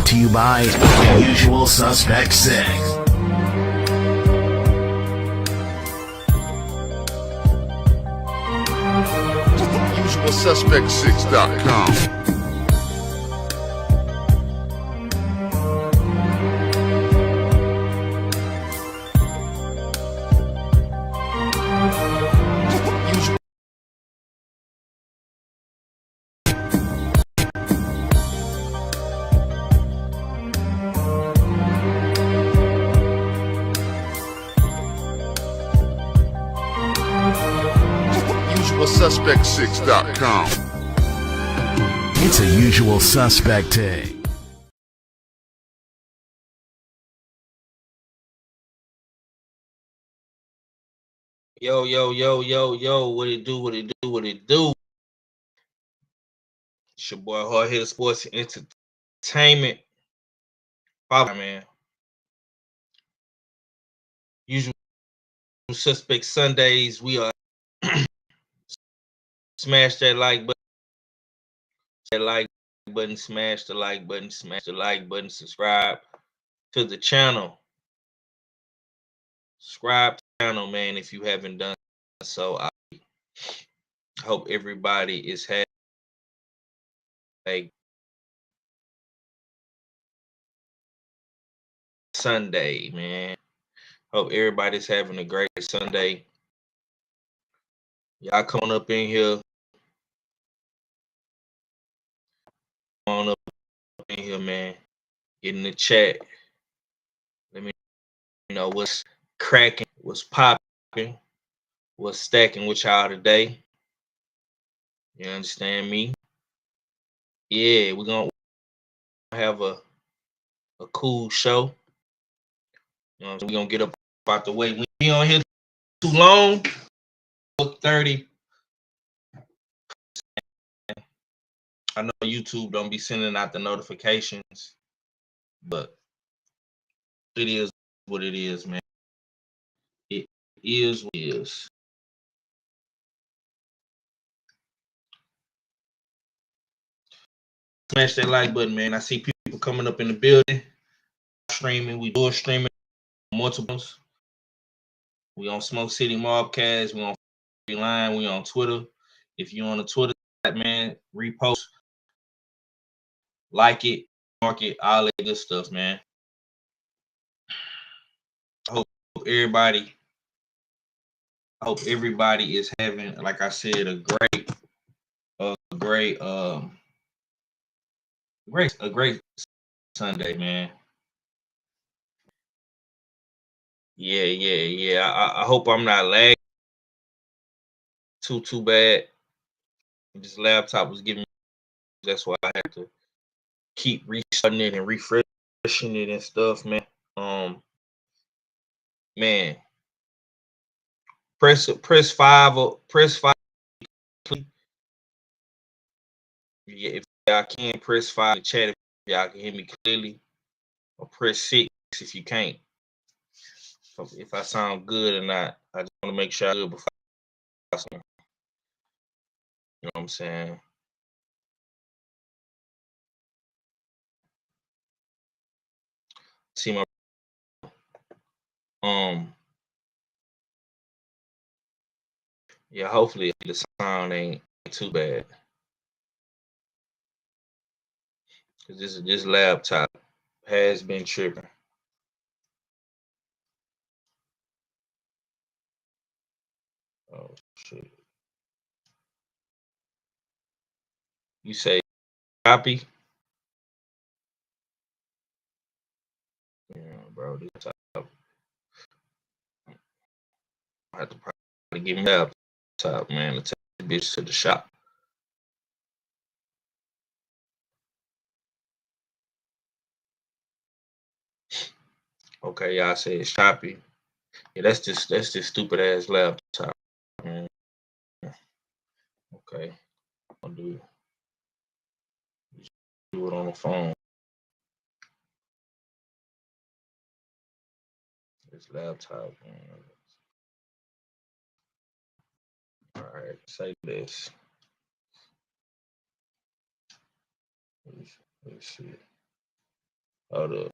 brought to you by Usual Suspect 6. UsualSuspect6.com. UsualSuspect6.com. It's a Usual Suspect take. Yo, what it do? It's your boy Hard Hitter Sports and Entertainment. Man. Usual Suspect Sundays. We are smash that like button, smash the like button, subscribe to the channel. Subscribe to the channel, man, if you haven't done so. I hope everybody is having a Sunday, man. Hope everybody's having a great Sunday. Y'all coming up in here. Come on up in here, man. Get in the chat. Let me know what's cracking, what's popping, what's stacking with y'all today. You understand me? Yeah, we're gonna have a cool show. You know, we're gonna get up out the way. We be on here too long. 30. I know YouTube don't be sending out the notifications, but it is what it is, man. It is what it is. Smash that like button, man. I see people coming up in the building, streaming. We do streaming multiples. We on Smoke City Mobcast. We on Line. We on Twitter. If you on the Twitter, man, repost, like it, mark it, all that good stuff, man. I hope everybody is having, like I said, a great Sunday, man. Yeah. I hope I'm not lagging too bad. This laptop was giving me, that's why I had to keep restarting it and refreshing it and stuff, man. Man, press 5 or press 5. Yeah, if y'all can, press 5 in the chat if y'all can hear me clearly, or press 6 if you can't. If I sound good or not, I just want to make sure I'm good before I start. You know what I'm saying? See my yeah, hopefully the sound ain't too bad. Cause this laptop has been tripping. Oh shit. You say copy? Yeah, bro, this laptop. I have to probably get my laptop, man, to take this bitch to the shop. Okay, y'all say it's choppy. Yeah, that's just stupid ass laptop, man. Okay, I'll do it on the phone. This laptop, man. All right, say this. Let's see. Hold up.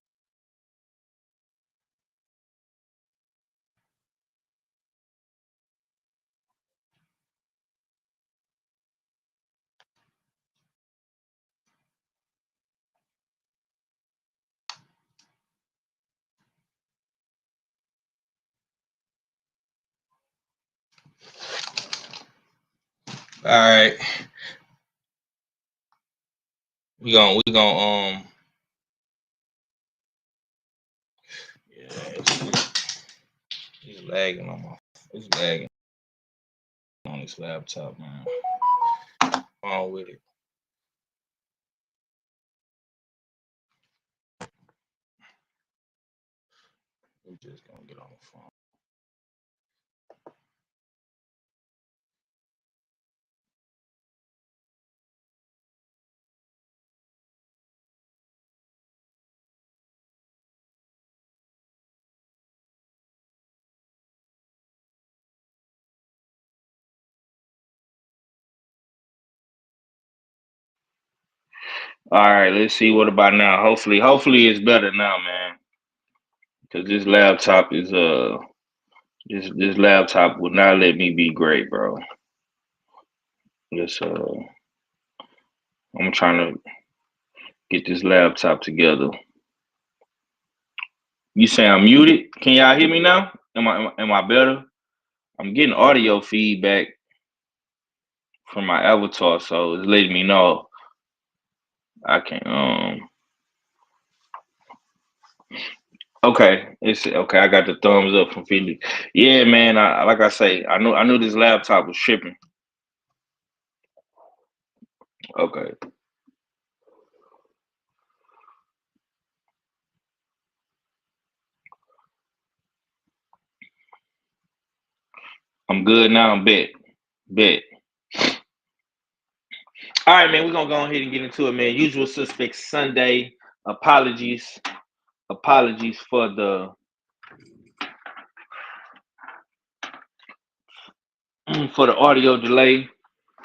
All right. We gonna yeah, it's lagging on my it's lagging on this laptop, man. On with it. We just gonna get on the phone. All right, let's see what about now. Hopefully it's better now, man. Cause this laptop is this laptop would not let me be great, bro. This I'm trying to get this laptop together. You say I'm muted? Can y'all hear me now? Am I better? I'm getting audio feedback from my avatar, so it's letting me know I can okay. It's okay. I got the thumbs up from Philly. Yeah, man. Like I say, I knew this laptop was tripping. Okay. I'm good now. I'm bet. Bet. All right, man. We're gonna go ahead and get into it, man. Usual suspects Sunday. Apologies. Apologies for the audio delay.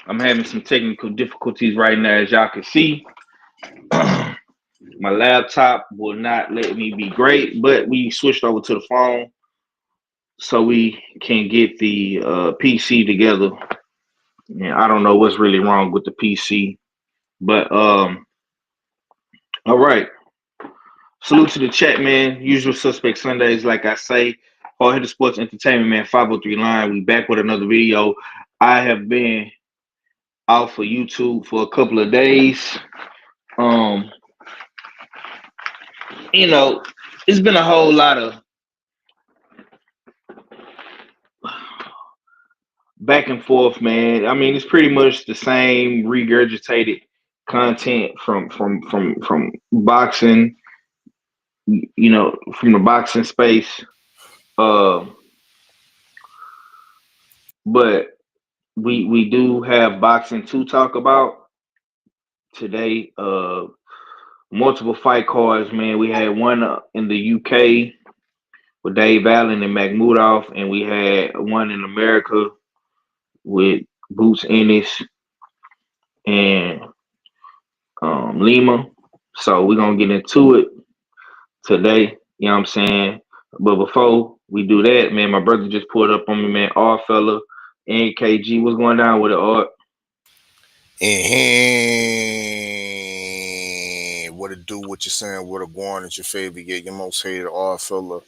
I'm having some technical difficulties right now, as y'all can see. My laptop will not let me be great, but we switched over to the phone so we can get the PC together. Yeah, I don't know what's really wrong with the PC, but all right. Salute to the chat, man. Usual suspect Sundays, like I say. Hard Hitter Sports Entertainment, man. 503 line. We back with another video. I have been out for YouTube for a couple of days. Um, you know, it's been a whole lot of back and forth, man. I mean, it's pretty much the same regurgitated content from boxing, from the boxing space. Uh, but we do have boxing to talk about today. Multiple fight cards, man. We had one in the UK with Dave Allen and Makhmudov, and we had one in America with Boots Ennis and Lima. So we're gonna get into it today. You know what I'm saying? But before we do that, man, my brother just pulled up on me, man. R fella, NKG, what's going down with it, Art? And what it do, what you saying, what a going at your favorite, get your most hated R fella.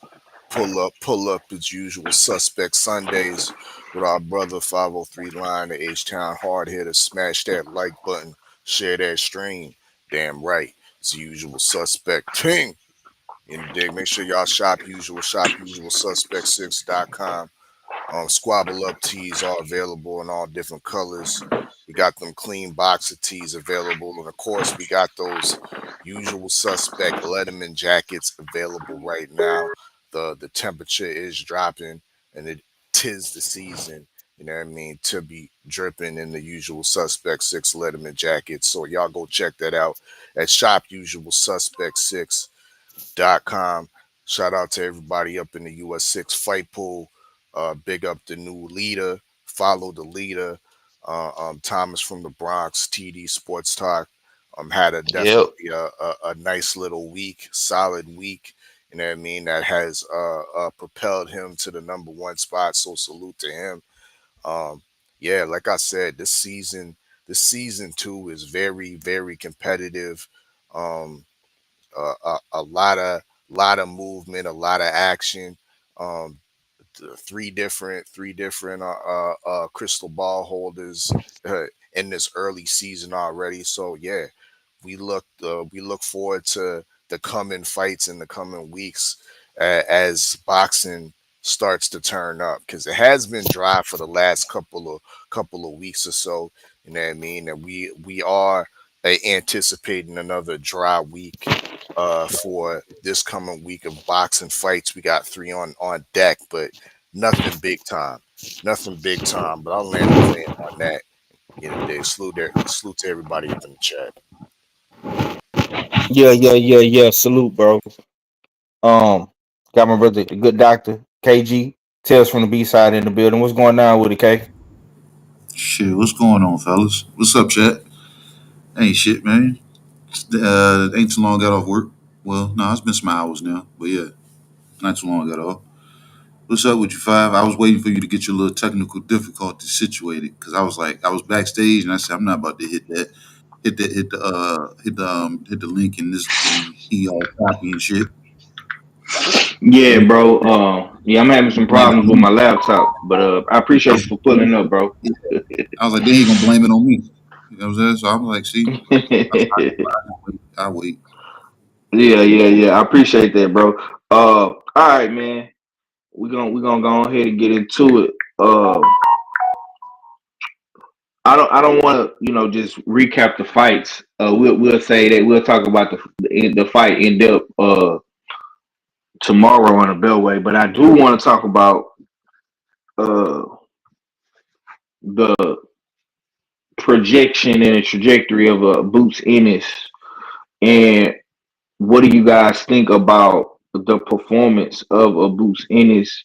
Pull up as usual. Suspect Sundays with our brother 503 line, the H Town hard hitter. Smash that like button, share that stream. Damn right. It's the usual suspect ting. In the dig. Make sure y'all shop usual suspect6.com. Squabble up tees are available in all different colors. We got them clean boxer tees available, and of course, we got those usual suspect Letterman jackets available right now. The temperature is dropping, and it tis the season. You know what I mean, to be dripping in the usual suspect 6 Letterman jackets. So y'all go check that out at shop usual suspect 6.com. Shout out to everybody up in the US6 fight pool. Big up the new leader. Follow the leader. Thomas from the Bronx, TD Sports Talk. Had a Yep. definitely a nice little week, solid week. You know what I mean? That has propelled him to the #1 spot. So salute to him. Um, yeah, like I said, this season two is very, very competitive. Um, a lot of movement, a lot of action. Um, three different crystal ball holders uh, in this early season already. So yeah, we look forward to the coming fights in the coming weeks as boxing starts to turn up, because it has been dry for the last couple of weeks or so. You know what I mean? And we are anticipating another dry week for this coming week of boxing fights. We got three on deck, but nothing big time. Nothing big time. But I'll land the plane on that. You know, they salute to everybody up in the chat. Yeah. Salute, bro. Um, got my brother, the good doctor, KG. Tales from the B side in the building. What's going on with it, K? Shit, what's going on, fellas? What's up, chat? Ain't shit, man. Ain't too long got off work. Well, no, it's been some hours now, but yeah, not too long got off. What's up with you, Five? I was waiting for you to get your little technical difficulty situated because I was like, I was backstage and I said, I'm not about to hit that, hit the link in this, and he all copy and shit. Yeah, bro. Yeah, I'm having some Blame it problems on with me. my laptop, but I I appreciate was, you for pulling up, bro. I was like, they ain't gonna blame it on me. You know what I'm saying? So I'm like, see, I wait. Yeah. I appreciate that, bro. All right, man. We gonna go ahead and get into it. I don't want to just recap the fights. We'll say that we'll talk about the fight in depth tomorrow on the Bellway, but I do want to talk about uh the projection and the trajectory of Boots Ennis, and what do you guys think about the performance of Boots Ennis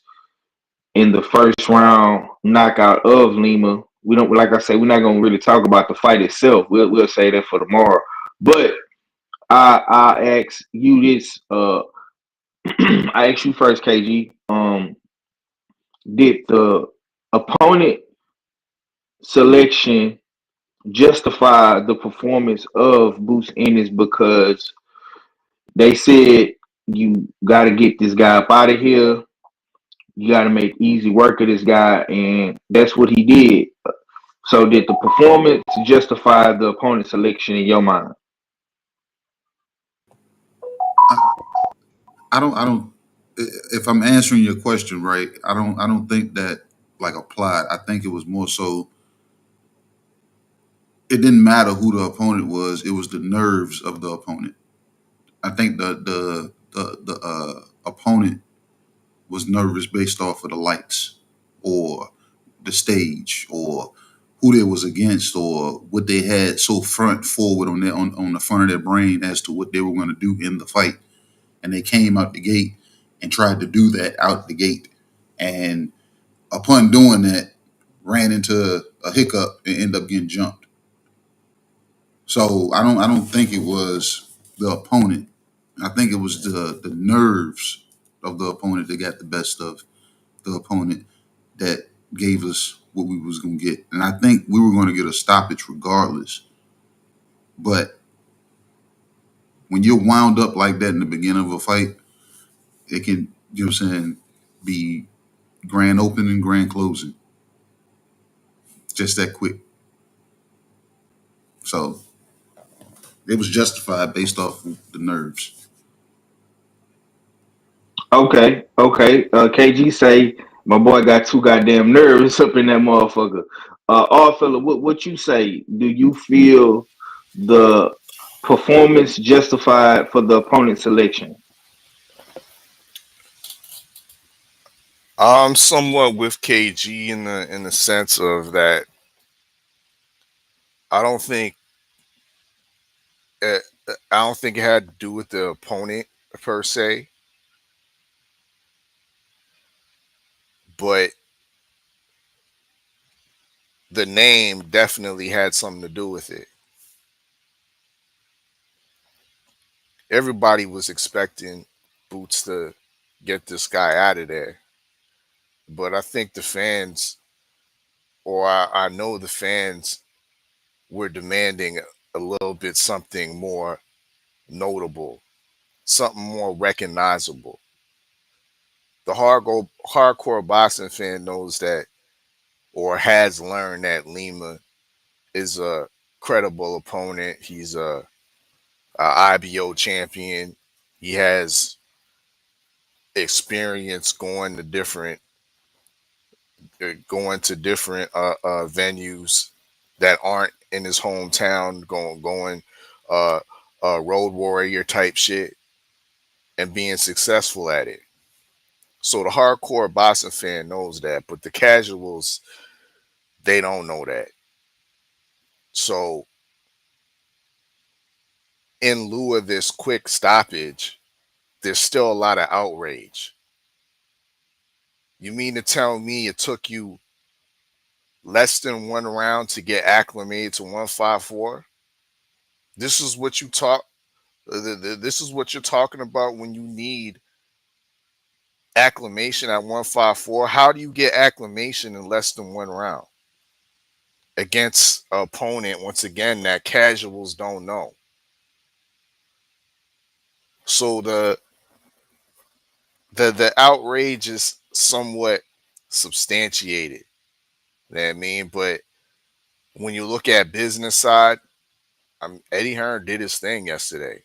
in the first round knockout of Lima? We don't, like I say, we're not gonna really talk about the fight itself. We'll say that for tomorrow. But I ask you this. I ask you first, KG. Did the opponent selection justify the performance of Boots Ennis, because they said you got to get this guy up out of here. You got to make easy work of this guy, and that's what he did. So, did the performance justify the opponent selection in your mind? I don't. If I'm answering your question right, I don't think that like applied. I think it was more so. It didn't matter who the opponent was. It was the nerves of the opponent. I think the opponent was nervous based off of the lights, or the stage, or who they was against, or what they had so front forward on the front of their brain as to what they were going to do in the fight, and they came out the gate and tried to do that out the gate, and upon doing that, ran into a hiccup and ended up getting jumped. So I don't think it was the opponent. I think it was the nerves of the opponent that got the best of the opponent that gave us what we was gonna get. And I think we were gonna get a stoppage regardless. But when you're wound up like that in the beginning of a fight, it can, you know what I'm saying, be grand opening, grand closing. Just that quick. So it was justified based off of the nerves. Okay. KG say my boy got too goddamn nervous up in that motherfucker. All fella, what you say? Do you feel the performance justified for the opponent selection? I'm somewhat with KG in the sense of that I don't think uh, I don't think it had to do with the opponent per se, but the name definitely had something to do with it. everybody was expecting Boots to get this guy out of there. But I think the fans, or I know the fans, were demanding a little bit something more notable, something more recognizable. The hardcore boxing fan knows that, or has learned that Lima is a credible opponent. He's a IBO champion. He has experience going to different venues that aren't in his hometown, going uh, road warrior type shit and being successful at it. So the hardcore boxing fan knows that, but the casuals, they don't know that. So in lieu of this quick stoppage, there's still a lot of outrage. You mean to tell me it took you less than one round to get acclimated to 154? This is what you talk. This is what you're talking about when you need acclimation at 154. How do you get acclimation in less than one round against an opponent, once again, that casuals don't know? So the outrage is somewhat substantiated. You know what I mean? But when you look at business side, Eddie Hearn did his thing yesterday.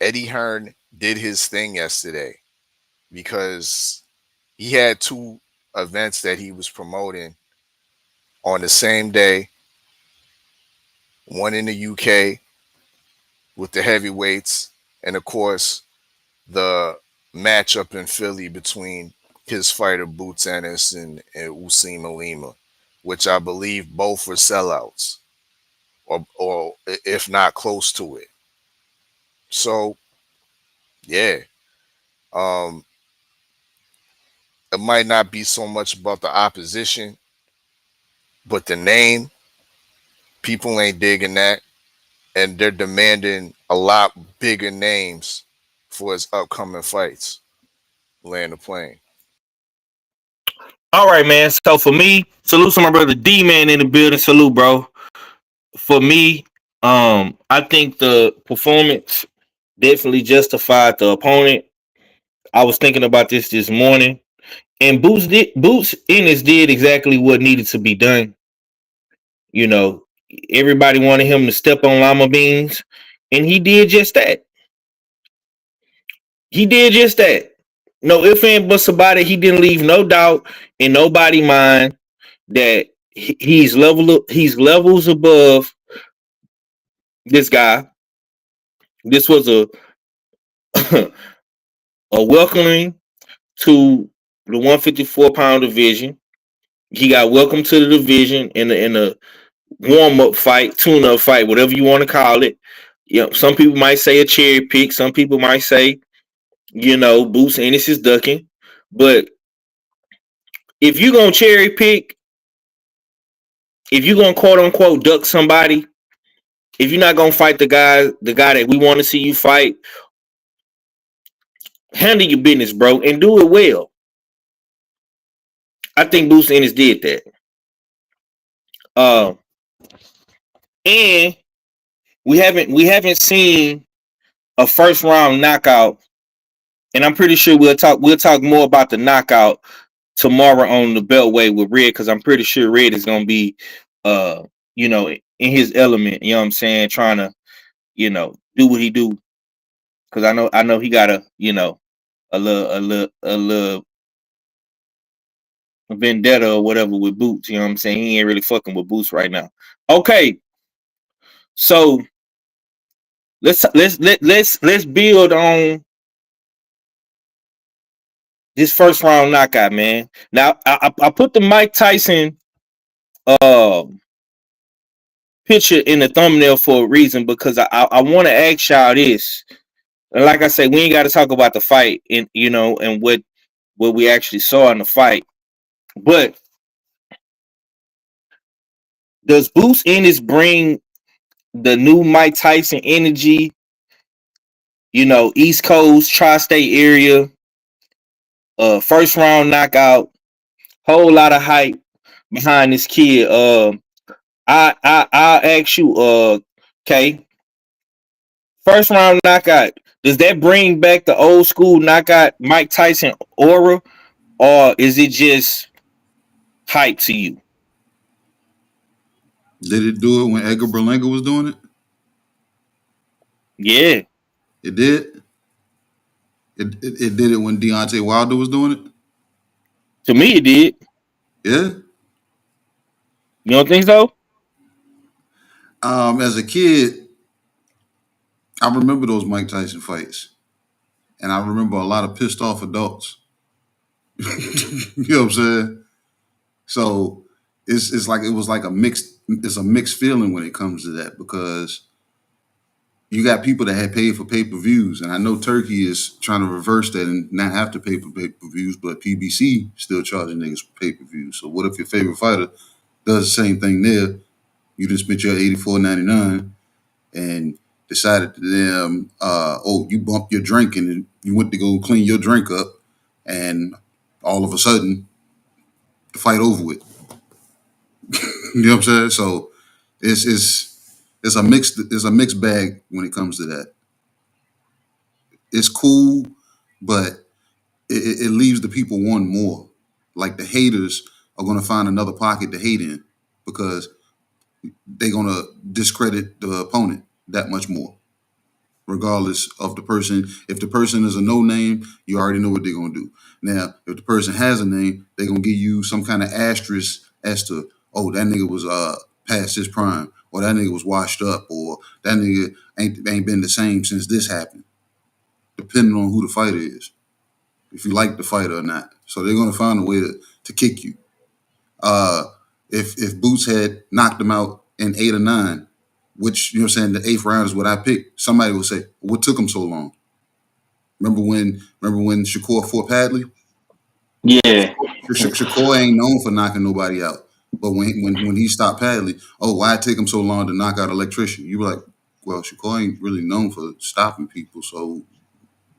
Eddie Hearn did his thing yesterday because he had two events that he was promoting on the same day. One in the UK with the heavyweights, and of course the matchup in Philly between his fighter Boots Ennis and Usima Lima, which I believe both were sellouts, or if not close to it. So yeah, um, it might not be so much about the opposition, but the name. People ain't digging that, and they're demanding a lot bigger names for his upcoming fights. Land the plane. All right, man. So for me, salute to my brother D man in the building. Salute, bro. For me, I think the performance definitely justified the opponent. I was thinking about this morning, and Boots Ennis did exactly what needed to be done. You know, everybody wanted him to step on Lima beans, and he did just that. He did just that. No ifs and buts about it. He didn't leave no doubt in nobody mind that he's levels above this guy. This was a a welcoming to the 154-pound division. He got welcome to the division in a warm up fight, tune up fight, whatever you want to call it. You know, some people might say a cherry pick. Some people might say, Boots Ennis is ducking. But if you're gonna cherry pick, if you're gonna quote unquote duck somebody, if you're not gonna fight the guy that we want to see you fight, handle your business, bro, and do it well. I think Boots Ennis did that. Uh, and we haven't seen a first round knockout, and I'm pretty sure we'll talk more about the knockout tomorrow on the Beltway with Red, because I'm pretty sure Red is gonna be in his element, you know what I'm saying, trying to, do what he do. Cause I know he got a little vendetta or whatever with Boots, you know what I'm saying? He ain't really fucking with Boots right now. Okay, so let's build on this first round knockout, man. Now I put the Mike Tyson uh picture in the thumbnail for a reason, because I want to ask y'all this. And like I said, we ain't got to talk about the fight and what we actually saw in the fight. But does Boots Ennis bring the new Mike Tyson energy East Coast, tri-state area, first round knockout, whole lot of hype behind this kid. I'll ask you, Kay, first round knockout. Does that bring back the old school knockout Mike Tyson aura, or is it just hype to you? Did it do it when Edgar Berlanga was doing it? Yeah, It did. It did it when Deontay Wilder was doing it. to me it did. Yeah. You don't think so? As a kid, I remember those Mike Tyson fights, and I remember a lot of pissed off adults. You know what I'm saying? So it's like it was like it's a mixed feeling when it comes to that, because you got people that had paid for pay-per-views, and I know Turkey is trying to reverse that and not have to pay for pay-per-views, but PBC still charging niggas for pay-per-views. So what if your favorite fighter does the same thing there? You just spent your $84.99 and decided to you bumped your drink and you went to go clean your drink up, and all of a sudden the fight over with. You know what I'm saying? So it's a mixed bag when it comes to that. It's cool, but it leaves the people wanting more. Like, the haters are going to find another pocket to hate in, because they're going to discredit the opponent that much more, regardless of the person. If the person is a no name, you already know what they're going to do. Now, if the person has a name, they're going to give you some kind of asterisk as to, oh, that nigga was past his prime, or that nigga was washed up, or that nigga ain't been the same since this happened, depending on who the fighter is, if you like the fighter or not. So they're going to find a way to kick you. If Boots had knocked him out in 8 or 9, which, you know what I'm saying, the 8th round is what I picked, somebody would say, what took him so long? Remember when Shakur fought Padley? Yeah. Shakur ain't known for knocking nobody out. But when he stopped Padley, why it take him so long to knock out Electrician? You were like, well, Shakur ain't really known for stopping people, so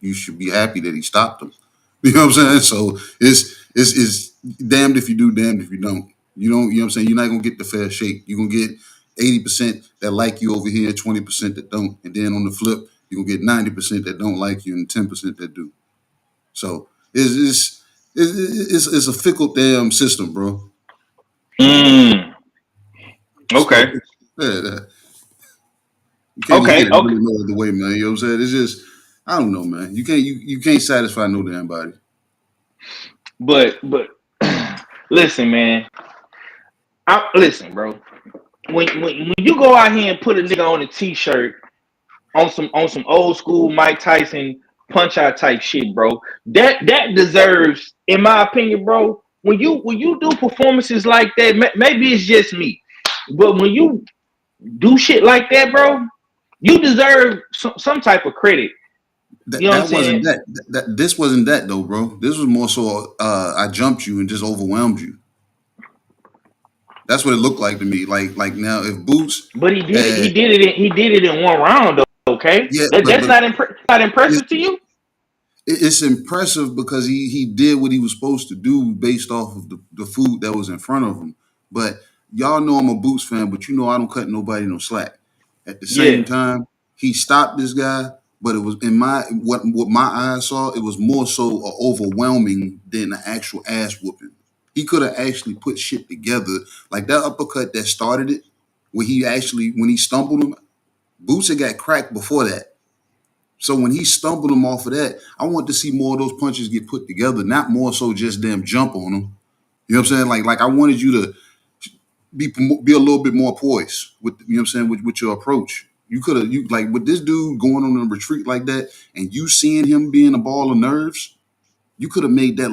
you should be happy that he stopped them. You know what I'm saying? So it's damned if you do, damned if you don't. You know what I'm saying? You're not gonna get the fair shake. You're gonna get 80% that like you over here, 20% that don't. And then on the flip, you're gonna get 90% that don't like you and 10% that do. So it's a fickle damn system, bro. Okay. So, yeah. You can't Okay. get it really no other way, man. You know what I'm saying? It's just, I don't know, man. You can't satisfy no damn body. But listen, man. Listen, bro. When you go out here and put a nigga on a t-shirt on some old school Mike Tyson punch out type shit, bro, that deserves, in my opinion, bro. When you do performances like that, maybe it's just me, but when you do shit like that, bro, you deserve some type of credit. You know what I'm saying? This wasn't that though, bro. This was more so I jumped you and just overwhelmed you. That's what it looked like to me. Like now, if Boots, but he did it in one round though. Okay, yeah, that's not impressive to you. It's impressive because he did what he was supposed to do based off of the food that was in front of him. But y'all know I'm a Boots fan, but you know I don't cut nobody no slack. At the same time, he stopped this guy, but it was in what my eyes saw, it was more so overwhelming than an actual ass whooping. He could have actually put shit together, like that uppercut that started it, when he stumbled him. Boots had got cracked before that. So when he stumbled him off of that, I want to see more of those punches get put together, not more so just them jump on him. You know what I'm saying? Like I wanted you to be a little bit more poised with, you know what I'm saying, with your approach. You could have, like with this dude going on a retreat like that, and you seeing him being a ball of nerves, you could have made that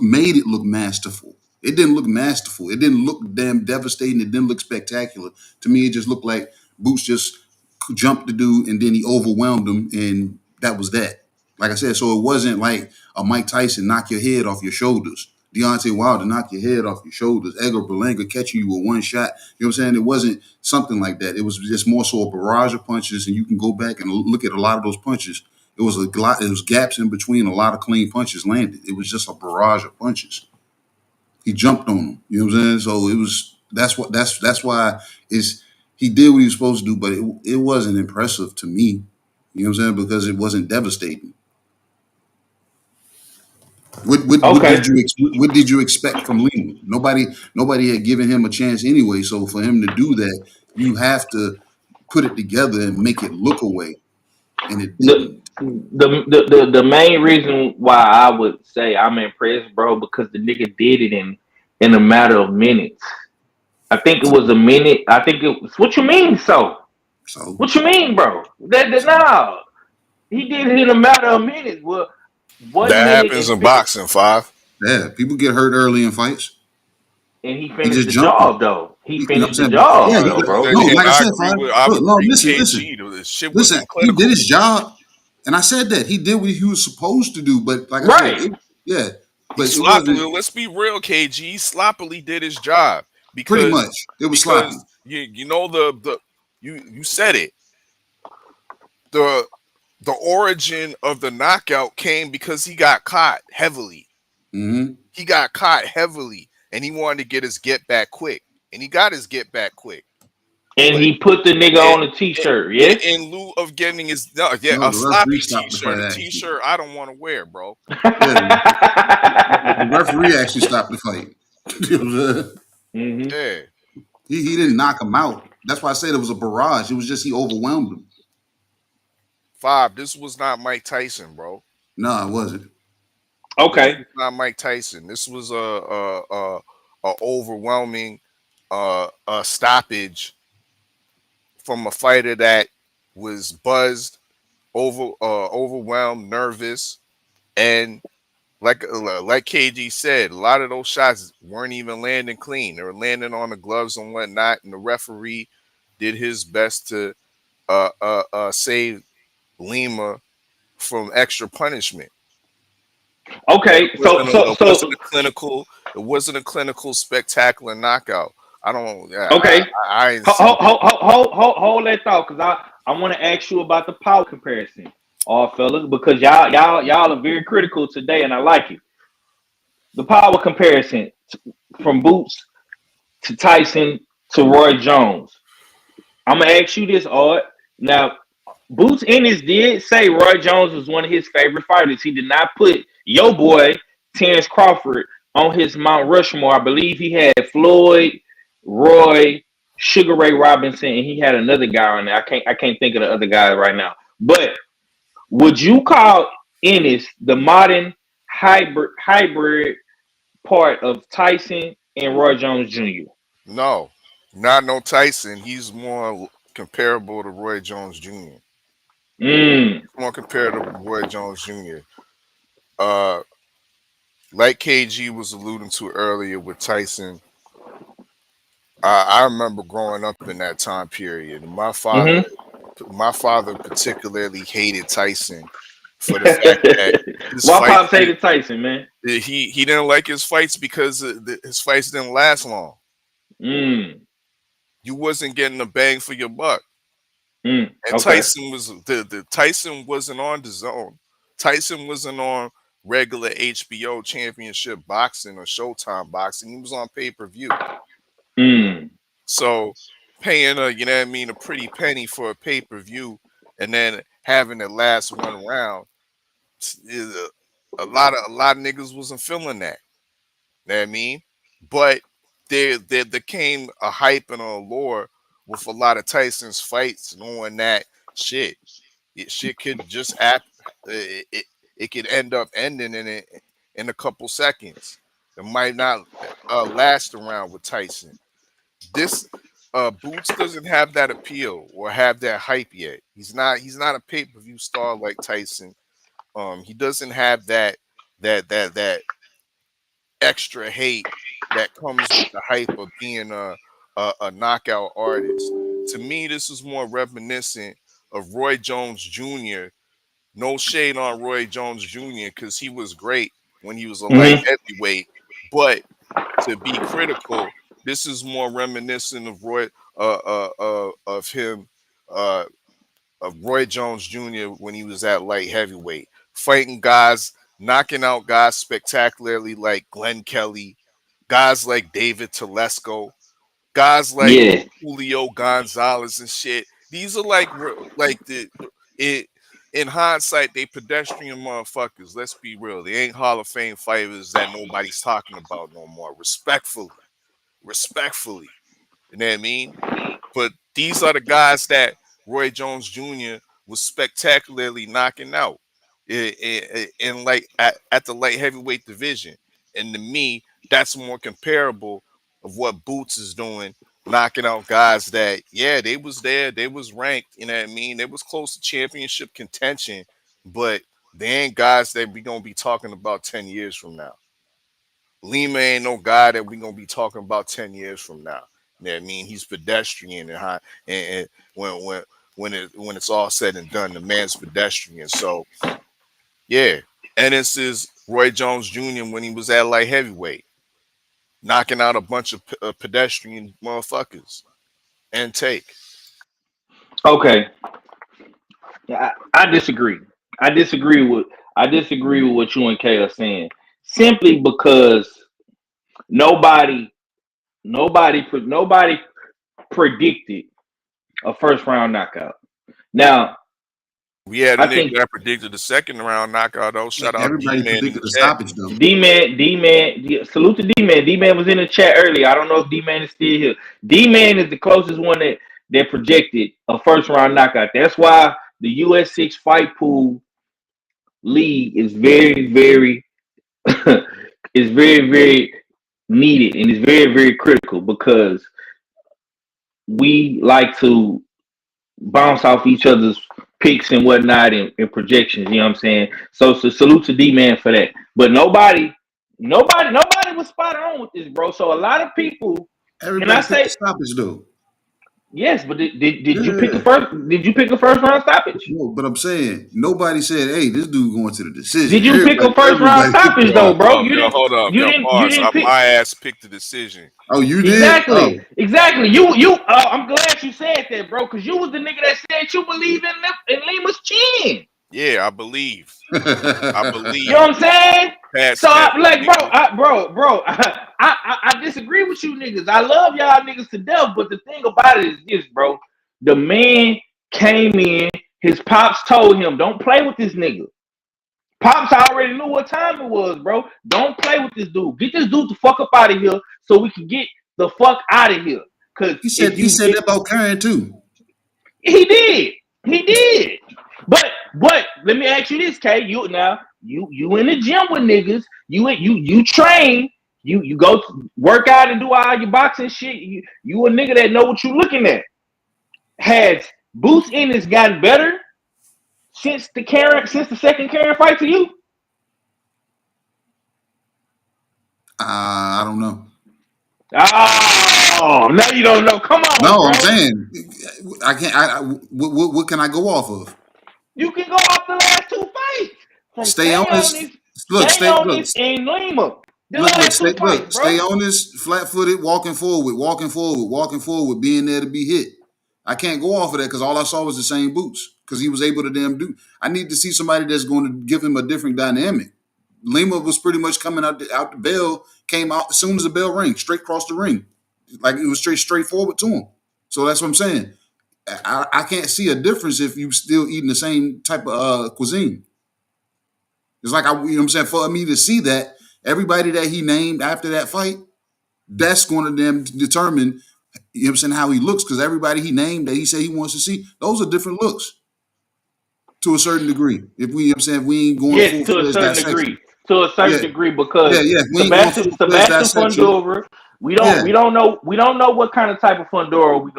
made it look masterful. It didn't look masterful. It didn't look damn devastating. It didn't look spectacular. To me, it just looked like Boots just jumped the dude and then he overwhelmed him, and that was that. Like I said, so it wasn't like a Mike Tyson knock your head off your shoulders, Deontay Wilder knock your head off your shoulders, Edgar Berlanga catching you with one shot. You know what I'm saying? It wasn't something like that. It was just more so a barrage of punches, and you can go back and look at a lot of those punches. It was it was gaps in between. A lot of clean punches landed. It was just a barrage of punches. He jumped on them. You know what I'm saying? So it was that's why he did what he was supposed to do, but it wasn't impressive to me. You know what I'm saying? Because it wasn't devastating. What did you expect from Lima? Nobody had given him a chance anyway. So for him to do that, you have to put it together and make it look away, and it didn't. The main reason why I would say I'm impressed, bro, because the nigga did it in a matter of minutes. I think it was a minute. I think it was. What you mean? So So what you mean, bro? No, he did it in a matter of minutes. Well, 1 That minute happens and in 50, boxing, Five. yeah, people get hurt early in fights. and he He finished just the jumped him. job though. He You know what I'm finished the saying? job Yeah, though, bro. no, like I I said, agree Five. with Look, no, listen. KG. The shit Listen, wasn't he did clinical. his job, and I said that he did what he was supposed to do. But like I said, Right. but it Sloppily, wasn't let's be real, KG sloppily did his job pretty because much. It was sloppy. you know you said it. The the origin of the knockout came because he got caught heavily. Mm-hmm. He got caught heavily, and he wanted to get his get back quick, and he got his get back quick. And But he put the nigga in, on a t-shirt. Yes. in lieu of getting his No, a the referee sloppy stopped the t-shirt, fight. a Actually, t-shirt I don't want to wear, bro. yeah, the referee actually stopped the fight. You know what I'm saying? hmm Yeah, He didn't knock him out. That's why I said it was a barrage. It was just he overwhelmed him. Five. This was not Mike Tyson, bro. No, it wasn't. This Okay. was not Mike Tyson. This was a overwhelming stoppage from a fighter that was buzzed, overwhelmed, nervous, and like KG said, a lot of those shots weren't even landing clean. They were landing on the gloves and whatnot, and the referee did his best to save Lima from extra punishment. But Okay. it wasn't a clinical, spectacular knockout. I don't. Okay. I ain't see that. Hold that thought, because I want to ask you about the power comparison, all fellas, because y'all are very critical today, and I like it. The power comparison from Boots to Tyson to Roy Jones. I'm gonna ask you this, Art. Now, Boots Ennis did say Roy Jones was one of his favorite fighters. He did not put your boy Terrence Crawford on his Mount Rushmore. I believe he had Floyd, Roy, Sugar Ray Robinson, and he had another guy on there. I can't think of the other guy right now. But would you call Ennis the modern hybrid part of Tyson and Roy Jones Jr.? No, not no Tyson. He's more comparable to Roy Jones Jr. Mm. More comparable to Roy Jones Jr. Uh, like KG was alluding to earlier with Tyson. I remember growing up in that time period. My father particularly hated Tyson for the fact that his Why fights Pops hated Tyson, man? he didn't like his fights because his fights didn't last long. Mm. You wasn't getting a bang for your buck. And Okay. Tyson was the Tyson wasn't on the zone. Tyson wasn't on regular HBO championship boxing or Showtime boxing. He was on pay-per-view. Mm. So paying a pretty penny for a pay-per-view and then having it last one round is a lot of niggas wasn't feeling that. You know what I mean? But there came a hype and a allure with a lot of Tyson's fights, knowing that shit could just happen. It could end up ending in a couple seconds. It might not last around with Tyson. This Boots doesn't have that appeal or have that hype yet. He's not a pay-per-view star like Tyson. He doesn't have that extra hate that comes with the hype of being a knockout artist. To me, this is more reminiscent of Roy Jones Jr. No shade on Roy Jones Jr. because he was great when he was a light Mm-hmm. heavyweight. But to be critical, this is more reminiscent of Roy of him of Roy Jones Jr. when he was at light heavyweight, fighting guys, knocking out guys spectacularly like Glenn Kelly, guys like David Telesco, guys like Yeah. Julio Gonzalez and shit. These are like it. In hindsight, they pedestrian motherfuckers. Let's be real. They ain't Hall of Fame fighters that nobody's talking about no more. Respectfully. You know what I mean? But these are the guys that Roy Jones Jr. was spectacularly knocking out in like at the light heavyweight division. And to me, that's more comparable of what Boots is doing, knocking out guys that, yeah, they was there, they was ranked, you know what I mean? They was close to championship contention, but they ain't guys that we gonna be talking about 10 years from now. Lima ain't no guy that we gonna be talking about 10 years from now. You know what I mean? He's pedestrian and high, and when it's all said and done, the man's pedestrian. So yeah, Ennis is Roy Jones Jr. when he was at light heavyweight, knocking out a bunch of pedestrian motherfuckers. And take. Okay. I disagree. I disagree with what you and Kay are saying. Simply because nobody predicted a first round knockout. Now, We had a I nigga think that predicted the second round knockout though. Shout out Everybody D-Man in predicted the the chat. stoppage though. D-Man, salute to D-Man. D-Man was in the chat earlier. I don't know if D-Man is still here. D-Man is the closest one that projected a first round knockout. That's why the US6 Fight Pool League is very, very is very, very needed and is very, very critical because we like to bounce off each other's picks and whatnot and projections. You know what I'm saying? So salute to D-Man for that. But nobody was spot on with this, bro. So a lot of people, and I Everybody picked the say stoppage though. yes, but did you pick a Yeah. first? Did you pick a first round stoppage? No, but I'm saying nobody said, "Hey, this dude going to the decision." Did you pick a first round Everybody picked stoppage the though, bro? Yo, hold up. You Yo, pause. didn't pick. My ass picked the decision. Oh, you did? Exactly. Oh, Exactly. I'm glad you said that, bro, because you was the nigga that said you believe in Lima's chin. Yeah, I believe. I believe. You know what I'm saying? Pat So Steph, like, nigga. bro, I disagree with you niggas. I love y'all niggas to death, but the thing about it is this, bro. The man came in, his pops told him, don't play with this nigga. Pops already knew what time it was, bro. Don't play with this dude. Get this dude the fuck up out of here so we can get the fuck out of here. Cause he said that about Karen too. he did. But let me ask you this, Kay. You in the gym with niggas. You train. You go to work out and do all your boxing shit. You a nigga that know what you looking at. Has Boots Ennis gotten better since the second Karen fight to you? I don't know. Oh, now you don't know. Come on, No, bro. I'm saying I can't. What can I go off of? You can go off the last two fights. From Stay honest. Stay honest and Lima. The last two fights, bro. Stay honest, flat-footed, walking forward, being there to be hit. I can't go off of that because all I saw was the same Boots because he was able to do. I need to see somebody that's going to give him a different dynamic. Lima was pretty much coming out the bell, came out as soon as the bell rang, straight across the ring. Like it was straight forward to him. So that's what I'm saying. I can't see a difference if you still eating the same type of cuisine. It's like, you know what I'm saying, for me to see that, everybody that he named after that fight, that's going to then determine, you know what I'm saying, how he looks, because everybody he named that he said he wants to see, those are different looks to a certain degree. If we, you know what I'm saying, we ain't going to a certain degree. To a certain degree, because we ain't going Sebastian Fundora, we don't know what kind of type of Fundora we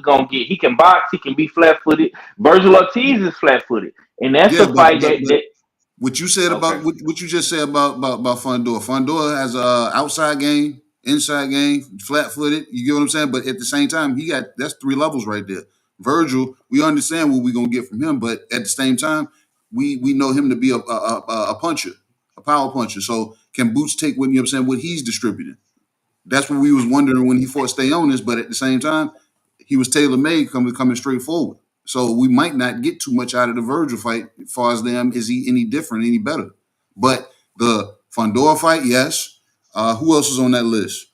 gonna get. He can box, he can be flat-footed. Virgil Ortiz is flat-footed, and that's a fight that what you said about what you just said about Fundora. Fundora has a outside game, inside game, flat-footed. You get what I'm saying? But at the same time, that's three levels right there. Virgil, we understand what we're gonna get from him, but at the same time, we know him to be a puncher, a power puncher. So can Boots take what, you know what I'm saying, what he's distributing? That's what we was wondering when he fought Stay On This, but at the same time, he was tailor-made coming straight forward. So we might not get too much out of the Virgil fight as far as them. Is he any different, any better? But the Fundora fight, yes. Who else is on that list?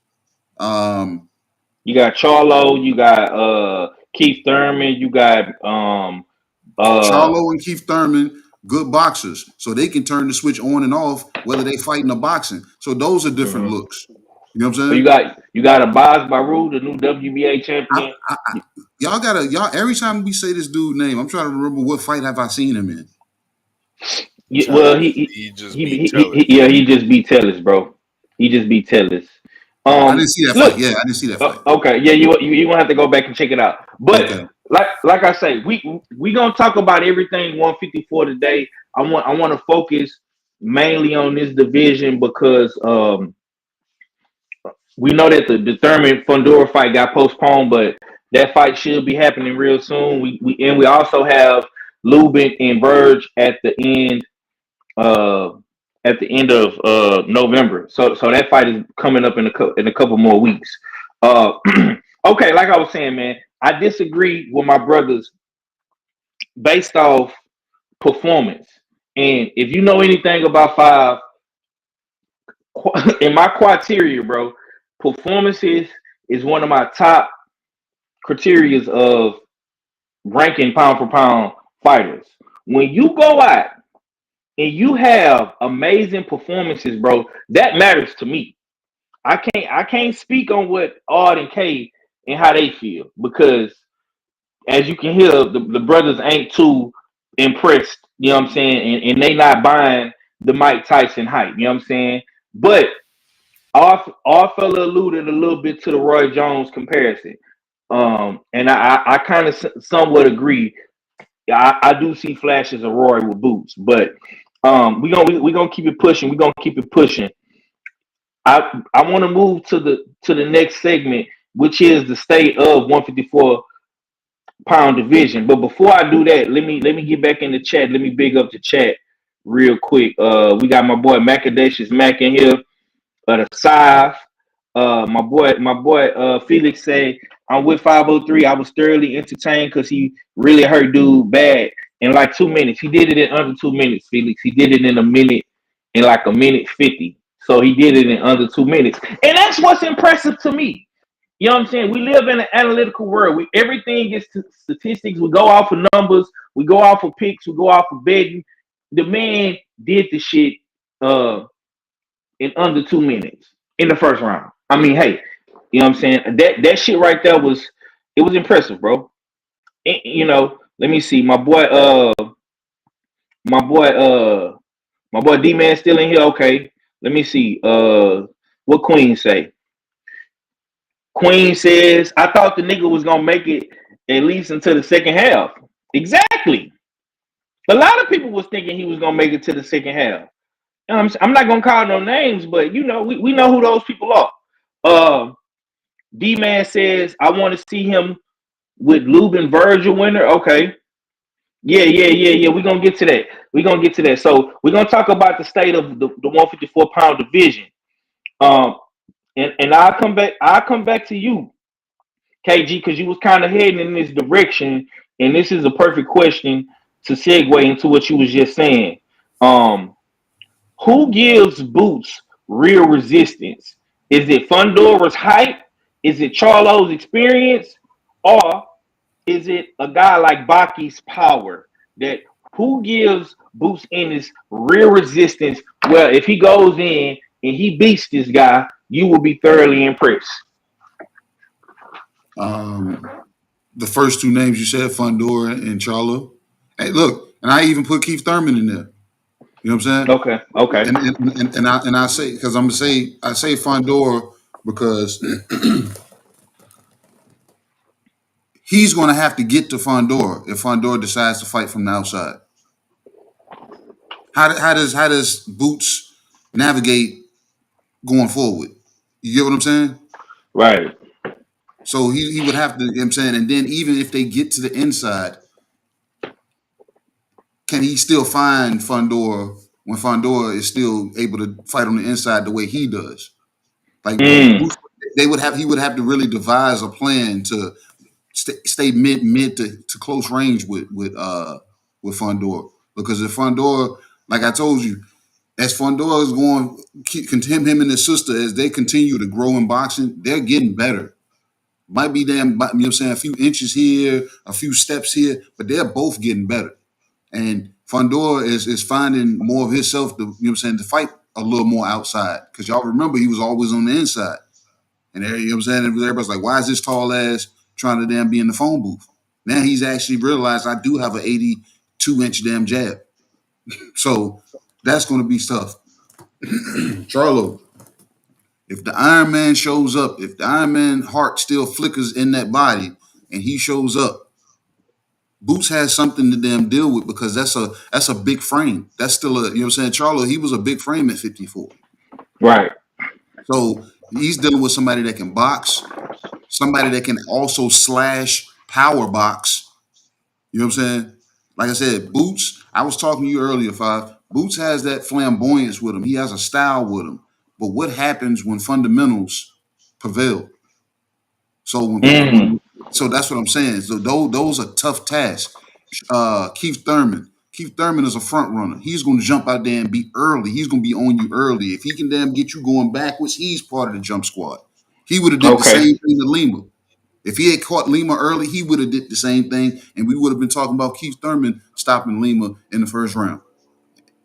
You got Charlo, you got Keith Thurman, you got Charlo and Keith Thurman, good boxers. So they can turn the switch on and off whether they fighting or boxing. So those are different looks. You know what I'm so saying? you got Abaz Baru, the new WBA champion. Y'all every time we say this dude name, I'm trying to remember what fight have I seen him in. Well, he just beat he just beat Tellis, bro. He just beat Tellis. I didn't see that fight. Yeah, I didn't see that fight. Okay, yeah, you gonna have to go back and check it out. But okay. like I say, we gonna talk about everything 154 today. I want to focus mainly on this division because we know that the Thurman Fundora fight got postponed, but that fight should be happening real soon. We also have Lubin and Verge at the end of November. So that fight is coming up in a couple more weeks. Okay, like I was saying, man, I disagree with my brothers based off performance. And if you know anything about Five, in my criteria, bro, performances is one of my top criterias of ranking pound for pound fighters. When you go out and you have amazing performances, bro, that matters to me. I can't speak on what Ard and K and how they feel because as you can hear, the brothers ain't too impressed, you know what I'm saying, and they not buying the Mike Tyson hype, you know what I'm saying? But our fella alluded a little bit to the Roy Jones comparison. And I kind of somewhat agree. I do see flashes of Roy with Boots, but we gonna keep it pushing. We're gonna keep it pushing. I want to move to the next segment, which is the state of 154 pound division. But before I do that, let me get back in the chat. Let me big up the chat real quick. We got my boy Macadacious Mac in here. The Sive. My boy Felix say I'm with 503. I was thoroughly entertained because he really hurt dude bad in like 2 minutes. He did it in under 2 minutes, Felix. He did it in like a minute 50. So he did it in under 2 minutes. And that's what's impressive to me. You know what I'm saying? We live in an analytical world. Everything is statistics. We go off of numbers. We go off of picks. We go off of betting. The man did the shit in under 2 minutes in the first round. I mean, hey, you know what I'm saying? That shit right there was impressive, bro. And, you know, let me see. My boy D-Man still in here. Okay. Let me see. What Queen say? Queen says, I thought the nigga was gonna make it at least until the second half. Exactly. A lot of people was thinking he was gonna make it to the second half. You know I'm not gonna call no names, but you know, we know who those people are. D-Man says, I want to see him with Lubin Virgil winner. Okay. Yeah. We're gonna get to that. So we're gonna talk about the state of the 154 pound division. And I'll come back to you, KG, because you was kind of heading in this direction, and this is a perfect question to segue into what you was just saying. Who gives Boots real resistance? Is it Fundora's hype? Is it Charlo's experience? Or is it a guy like Baki's power? That who gives Boots Ennis real resistance? Well, if he goes in and he beats this guy, you will be thoroughly impressed. The first two names you said, Fundora and Charlo. Hey, look, and I even put Keith Thurman in there. You know what I'm saying? Okay. And I say, because I say Fundora because he's going to have to get to Fundora if Fundora decides to fight from the outside. How does Boots navigate going forward? You get what I'm saying? Right. So he would have to, you know what I'm saying, and then even if they get to the inside, can he still find Fundora when Fundora is still able to fight on the inside the way he does? Like he would have to really devise a plan to stay mid to close range with Fundora, because if Fundora, like I told you, as Fundora is going, him and his sister, as they continue to grow in boxing, they're getting better. Might be damn, you know what I'm saying, a few inches here, a few steps here, but they're both getting better. And Fundora is finding more of himself to, you know what I'm saying, to fight a little more outside. Because y'all remember he was always on the inside. And you know what I'm saying? Everybody's like, why is this tall ass trying to damn be in the phone booth? Now he's actually realized I do have an 82-inch damn jab. So that's going to be tough. Charlo, if the Iron Man shows up, if the Iron Man heart still flickers in that body and he shows up, Boots has something to damn deal with, because that's a big frame. That's still a, you know what I'm saying? Charlo, he was a big frame at 54. Right. So he's dealing with somebody that can box, somebody that can also slash power box. You know what I'm saying? Like I said, Boots, I was talking to you earlier, Five. Boots has that flamboyance with him. He has a style with him. But what happens when fundamentals prevail? So so that's what I'm saying. So those are tough tasks. Keith Thurman. Keith Thurman is a front runner. He's going to jump out there and be early. He's going to be on you early. If he can damn get you going backwards, he's part of the jump squad. He would have did the same thing to Lima. If he had caught Lima early, he would have did the same thing, and we would have been talking about Keith Thurman stopping Lima in the first round.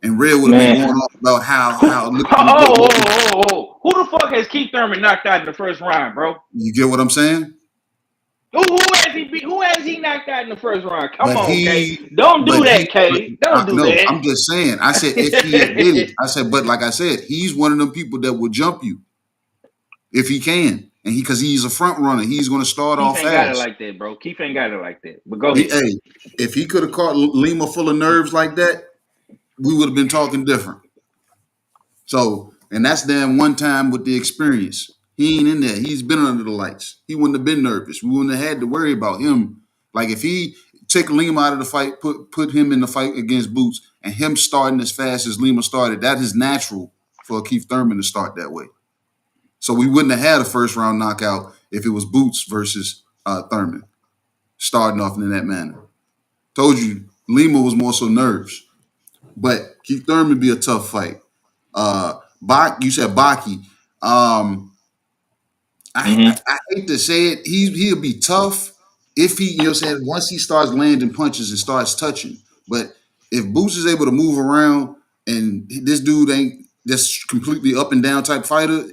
And Red would have been going off about how who the fuck has Keith Thurman knocked out in the first round, bro? You get what I'm saying? Who has he beat? Who has he knocked out in the first round? Come on, K. Don't do that, K. Don't do that. I'm just saying. I said if he had did it. I said, but like I said, he's one of them people that will jump you if he can, and because he's a front runner, he's going to start off fast. Keith ain't got it like that, bro. Keith ain't got it like that. But go ahead. Hey, if he could have caught Lima full of nerves like that, we would have been talking different. So, and that's damn one time with the experience. He ain't in there. He's been under the lights. He wouldn't have been nervous. We wouldn't have had to worry about him. Like if he took Lima out of the fight, put him in the fight against Boots, and him starting as fast as Lima started, that is natural for Keith Thurman to start that way. So we wouldn't have had a first round knockout if it was Boots versus Thurman starting off in that manner. Told you, Lima was more so nerves. But Keith Thurman be a tough fight. You said Baki. I hate to say it. He'll be tough if he, you know what I'm saying, once he starts landing punches and starts touching. But if Boots is able to move around and this dude ain't just completely up and down type fighter,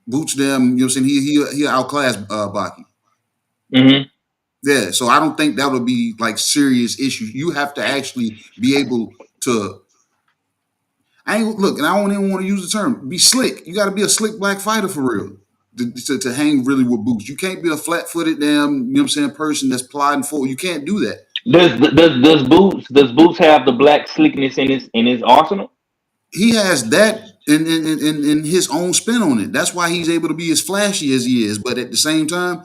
Boots them, you know what I'm saying, he'll outclass Baki. Mm-hmm. Yeah, so I don't think that would be like serious issues. You have to actually be able to. And I don't even want to use the term, be slick. You got to be a slick black fighter for real to hang really with Boots. You can't be a flat-footed damn, you know what I'm saying, person that's plodding forward. You can't do that. Does Boots have the black slickness in his arsenal? He has that in his own spin on it. That's why he's able to be as flashy as he is. But at the same time,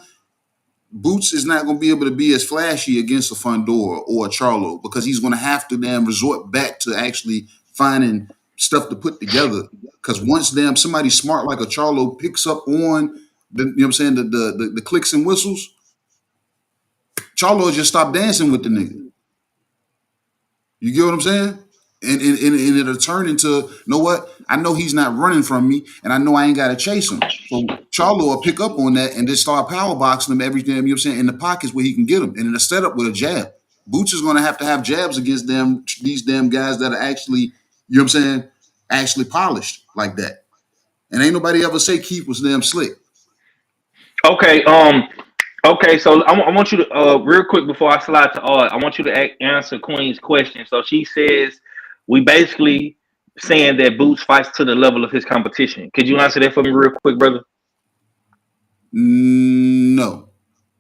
Boots is not going to be able to be as flashy against a Fundora or a Charlo, because he's going to have to damn resort back to actually finding stuff to put together. Because once damn somebody smart like a Charlo picks up on the, you know what I'm saying, the clicks and whistles, Charlo just stop dancing with the nigga. You get what I'm saying? And it'll turn into, you know what? I know he's not running from me, and I know I ain't got to chase him. So Charlo will pick up on that and just start power boxing him every damn, you know what I'm saying, in the pockets where he can get him. And in a setup with a jab. Boots is going to have jabs against these damn guys that are actually, you know what I'm saying, actually polished like that. And ain't nobody ever say Keith was damn slick. Okay, so I want you to, real quick before I slide to Odd, I want you to answer Queen's question. So she says, we basically saying that Boots fights to the level of his competition. Could you answer that for me real quick, brother? No,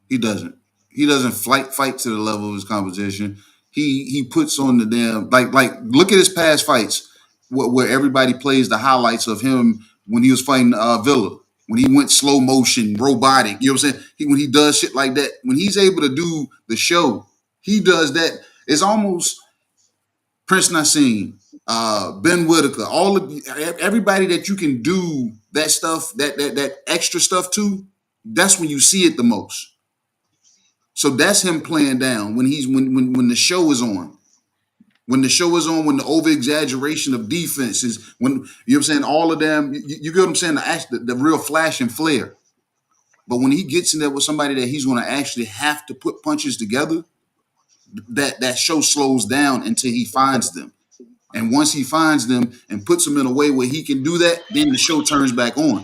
he doesn't. He doesn't fight to the level of his competition. He puts on the damn, like look at his past fights where everybody plays the highlights of him when he was fighting Villa. When he went slow motion, robotic, you know what I'm saying? When he does shit like that, when he's able to do the show, he does that. It's almost Prince Nassim, Ben Whitaker, everybody that you can do that stuff, that extra stuff to. That's when you see it the most. So that's him playing down when when the show is on. When the show is on, when the over exaggeration of defense is, when, you know what I'm saying, all of them, you get what I'm saying, the real flash and flare. But when he gets in there with somebody that he's going to actually have to put punches together, that show slows down until he finds them. And once he finds them and puts them in a way where he can do that, then the show turns back on.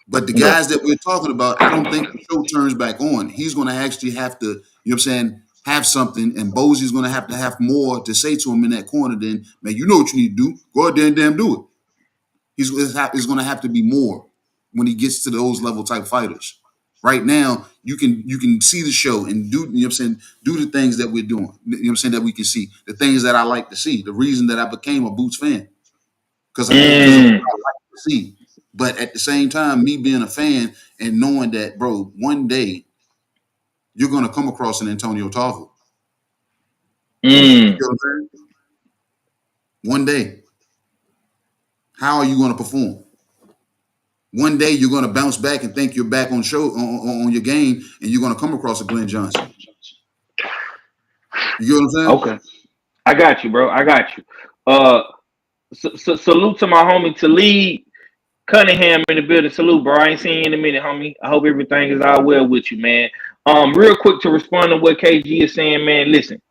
But the Yeah. guys that we're talking about, I don't think the show turns back on. He's going to actually have to, you know what I'm saying, have something, and Bosey's going to have more to say to him in that corner than, man, you know what you need to do. Go out there and damn do it. He's going to have to be more when he gets to those level type fighters. Right now, you can see the show and do, you know what I'm saying, do the things that we're doing. You know what I'm saying, that we can see. The things that I like to see. The reason that I became a Boots fan. Because of what I like to see. But at the same time, me being a fan and knowing that, bro, one day you're going to come across an Antonio Tarver. You know what I'm saying? One day. How are you going to perform? One day you're going to bounce back and think you're back on show on your game, and you're going to come across a Glenn Johnson. You know what I'm saying? Okay. I got you, bro. I got you. Salute to my homie Talib Cunningham in the building. Salute, bro. I ain't seen you in a minute, homie. I hope everything is all well with you, man. Real quick to respond to what KG is saying, man. Listen,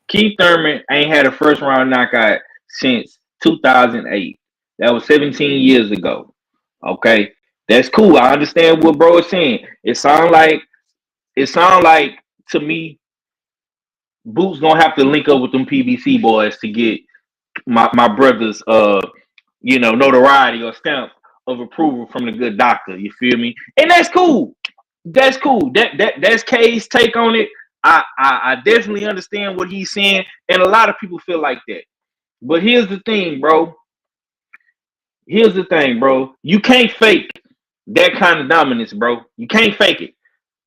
Keith Thurman ain't had a first round knockout since 2008. That was 17 years ago. Okay, that's cool. I understand what bro is saying. It sound like to me, Boots gonna have to link up with them PBC boys to get my brother's notoriety or stamp of approval from the good doctor. You feel me? And that's cool. That's cool. That's K's take on it. I definitely understand what he's saying, and a lot of people feel like that. But here's the thing, bro. You can't fake that kind of dominance, bro. You can't fake it.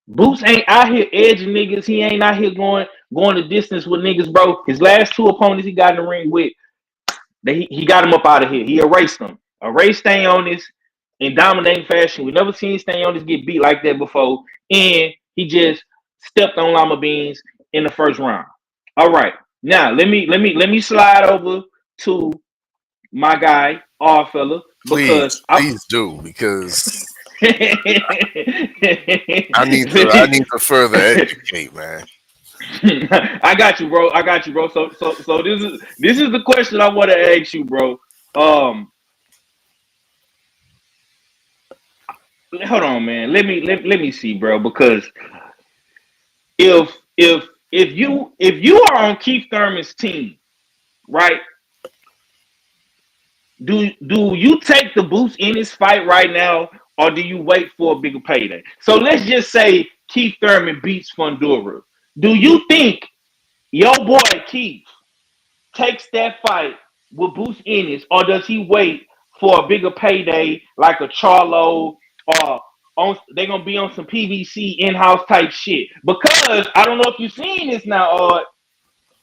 Boots ain't out here edging niggas. He ain't out here going the distance with niggas, bro. His last two opponents he got in the ring with, he got him up out of here. He erased them. Erased Stanionis in dominating fashion. We never seen Stanionis get beat like that before. And he just stepped on Lima Beans in the first round. All right. Now let me slide over to my guy, R fella, because Please do, because I need to further educate, man. I got you, bro. So this is the question I want to ask you, bro. Hold on, man. Let me see, bro, because if you are on Keith Thurman's team, right? Do you take the Boots in his fight right now, or do you wait for a bigger payday? So let's just say Keith Thurman beats Fundora. Do you think your boy Keith takes that fight with Boots Ennis, or does he wait for a bigger payday like a Charlo, or they're gonna be on some PVC in-house type shit? Because I don't know if you've seen this now,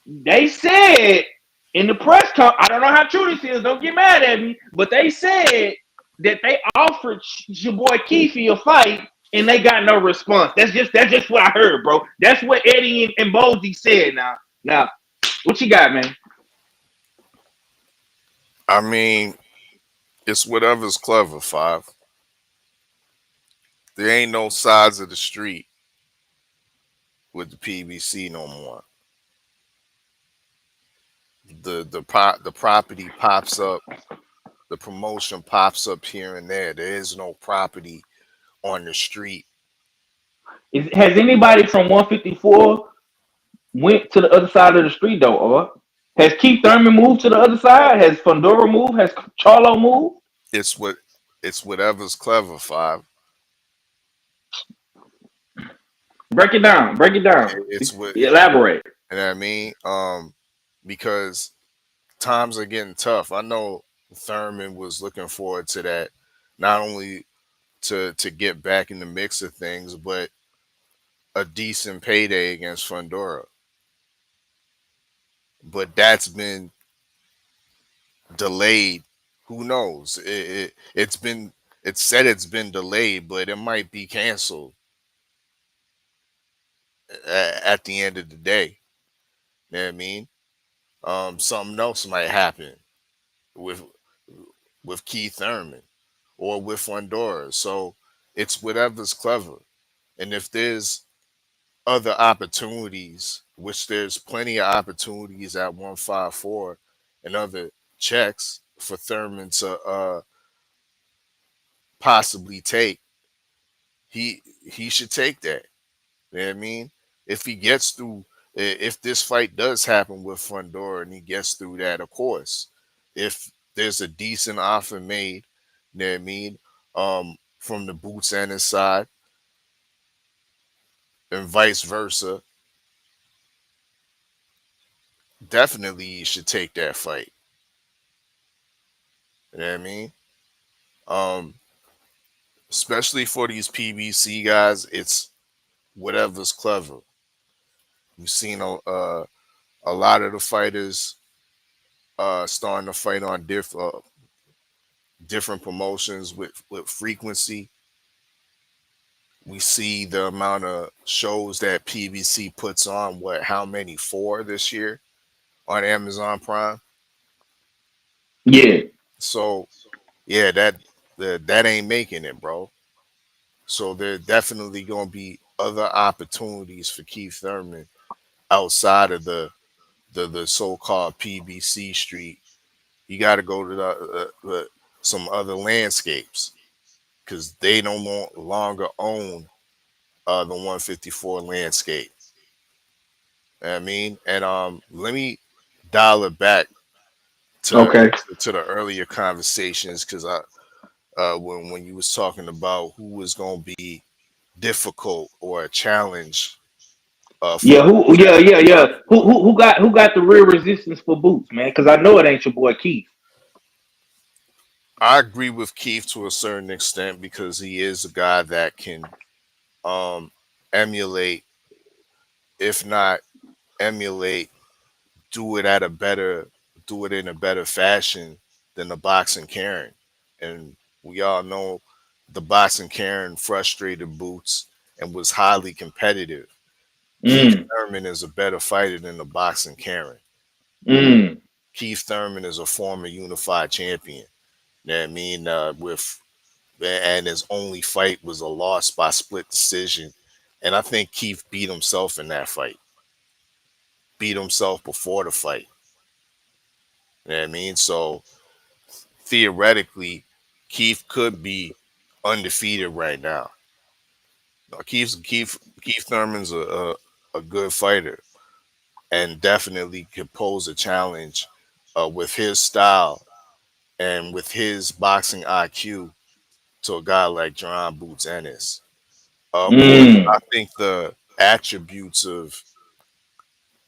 they said in the press conference, I don't know how true this is, don't get mad at me, but they said that they offered your boy Keith a fight and they got no response. That's just what I heard, bro. That's what Eddie and Bosey said. Now, what you got, man? I mean, it's whatever's clever, Five. There ain't no sides of the street with the PBC no more. The property pops up, the promotion pops up here and there. There is no property on the street. Has anybody from 154 went to the other side of the street though? Or has Keith Thurman moved to the other side? Has Fundora moved? Has Charlo moved? It's whatever's clever, Five. Break it down. It's what Elaborate. you know what I mean? Because times are getting tough. I know Thurman was looking forward to that, not only to get back in the mix of things, but a decent payday against Fundora. But that's been delayed. Who knows? It's said it's been delayed, but it might be canceled. at the end of the day. You know what I mean? Something else might happen with Keith Thurman or with Fundora. So it's whatever's clever. And if there's other opportunities, which there's plenty of opportunities at 154 and other checks for Thurman to possibly take, he should take that. You know what I mean? If he gets through, if this fight does happen with Fundora and he gets through that, of course. If there's a decent offer made, you know what I mean, from the Boots Ennis side and vice versa, definitely you should take that fight. You know what I mean? Um, Especially for these PBC guys, it's whatever's clever. We've seen a lot of the fighters starting to fight on different promotions with frequency. We see the amount of shows that PBC puts on. What? How many? 4 this year on Amazon Prime. Yeah. So yeah, that ain't making it, bro. So there definitely gonna be other opportunities for Keith Thurman outside of the so-called PBC street. You got to go to some other landscapes because they no longer own the 154 landscape. You know what I mean, and let me dial it back to Okay. the earlier conversations because when you was talking about who was gonna be difficult or a challenge for Yeah. Who? Boots Yeah. at Yeah. Yeah. 154. Who got the real resistance for Boots, man? Because I know it ain't your boy Keith. I agree with Keith to a certain extent because he is a guy that can um emulate, if not emulate, do it at a better, do it in a better fashion than the boxing Karen. And we all know the boxing Karen frustrated Boots and was highly competitive. Keith Mm. Thurman is a better fighter than the boxing Karen. Mm. Keith Thurman is a former unified champion. You know what I mean? With and his only fight was a loss by split decision. And I think Keith beat himself in that fight. Beat himself before the fight. You know what I mean? So theoretically, Keith could be undefeated right now. Keith Thurman's a good fighter and definitely could pose a challenge with his style and with his boxing IQ to a guy like Jaron Boots Ennis. Of course, Mm. I think the attributes of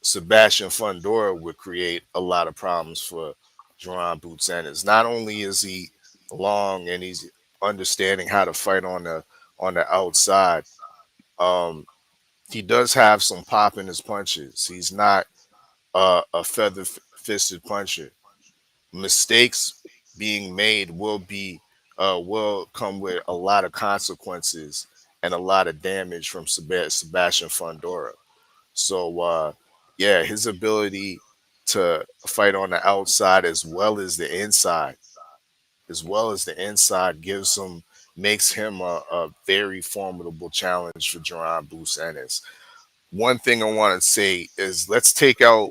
Sebastian Fundora would create a lot of problems for Jaron Boots Ennis. Not only is he long and he's understanding how to fight on the outside, um, he does have some pop in his punches. He's not a feather fisted puncher. Mistakes being made will come with a lot of consequences and a lot of damage from Sebastian Fundora. So yeah, his ability to fight on the outside as well as the inside gives him makes him a very formidable challenge for Jaron Boots Ennis. One thing I want to say is let's take out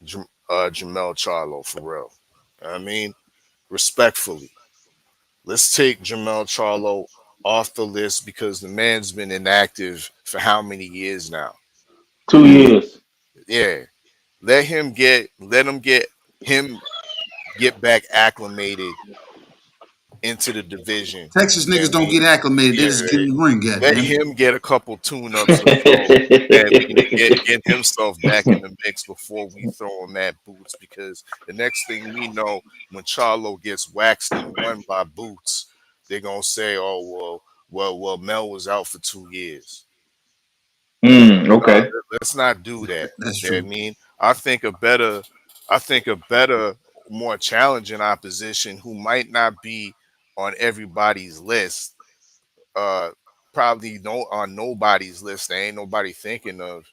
Jamel Charlo for real. I mean, respectfully, let's take Jamel Charlo off the list because the man's been inactive for how many years now? 2 years. Yeah, let him get back acclimated into the division. Texas You know niggas what I don't mean? get acclimated. They just get Yeah, in the ring, let goddamn. him get a couple tune-ups or so. I mean, to get himself back in the mix before we throw him at Boots, because the next thing we know, when Charlo gets waxed and won by Boots, they're gonna say, "Oh well, Mel was out for 2 years." Okay. Let's not do that. That's You know what true. I mean? I think a better, more challenging opposition who might not be on everybody's list. Uh, probably on nobody's list, there ain't nobody thinking of,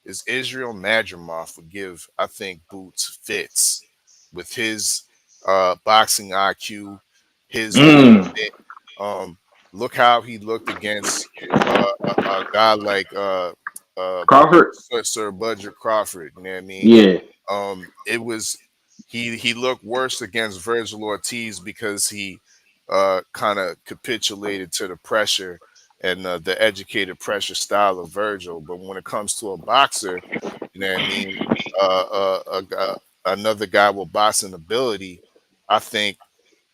is Israel Madrimov would give, I think, Boots fits with his boxing IQ, his Mm. movement. Look how he looked against a guy like Crawford. Sir Budget Crawford. You know what I mean? Yeah. It was he looked worse against Virgil Ortiz because he kind of capitulated to the pressure and the educated pressure style of Virgil. But when it comes to a boxer, you know what I mean, another guy with boxing ability, I think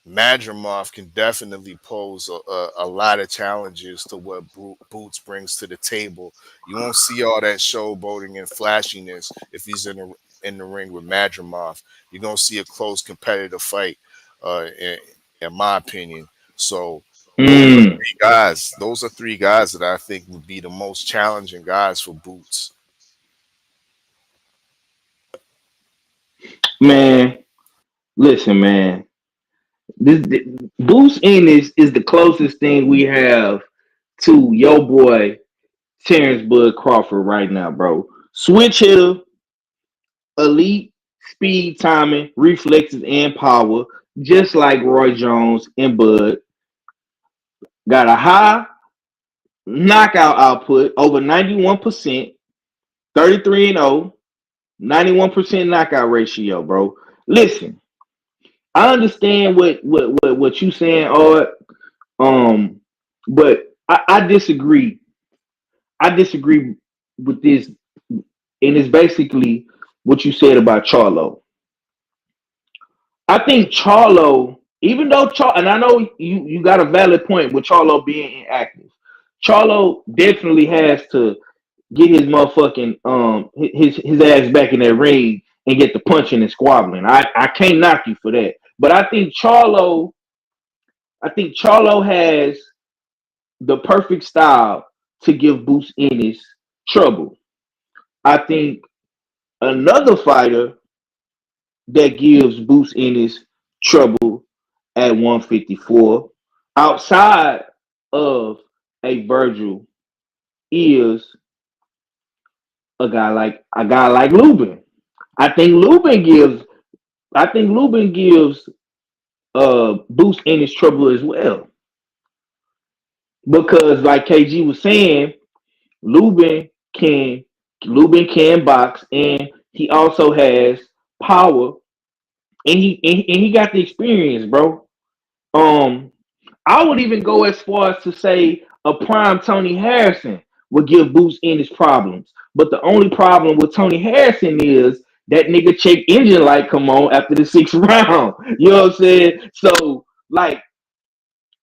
Madrimov can definitely pose a lot of challenges to what Boots brings to the table. You won't see all that showboating and flashiness if he's in the ring with Madrimov. You're gonna see a close competitive fight, in my opinion. So those are Mm. three guys. Those are three guys that I think would be the most challenging guys for Boots. Man, listen, man. This Boots Ennis is the closest thing we have to your boy Terrence Bud Crawford right now, bro. Switch hitter, elite speed, timing, reflexes, and power, just like Roy Jones and Bud. Got a high knockout output, over 91%, 33 and 0, 91% knockout ratio, bro. Listen, I understand what you saying, Art. But I disagree. I disagree with this, and it's basically what you said about Charlo. I think Charlo, even though and I know you got a valid point with Charlo being inactive. Charlo definitely has to get his motherfucking his ass back in that ring and get the punching and squabbling. I can't knock you for that. But I think Charlo has the perfect style to give Boots Ennis trouble. I think another fighter that gives Boots Ennis trouble at 154 outside of a Virgil is a guy like Lubin. I think Lubin gives Boots Ennis trouble as well. Because like KG was saying, Lubin can Lubin can box and he also has power and he got the experience, bro. Um, I would even go as far as to say a prime Tony Harrison would give Boots Ennis problems. But the only problem with Tony Harrison is that nigga check engine light come on after the sixth round. You know what I'm saying? So like,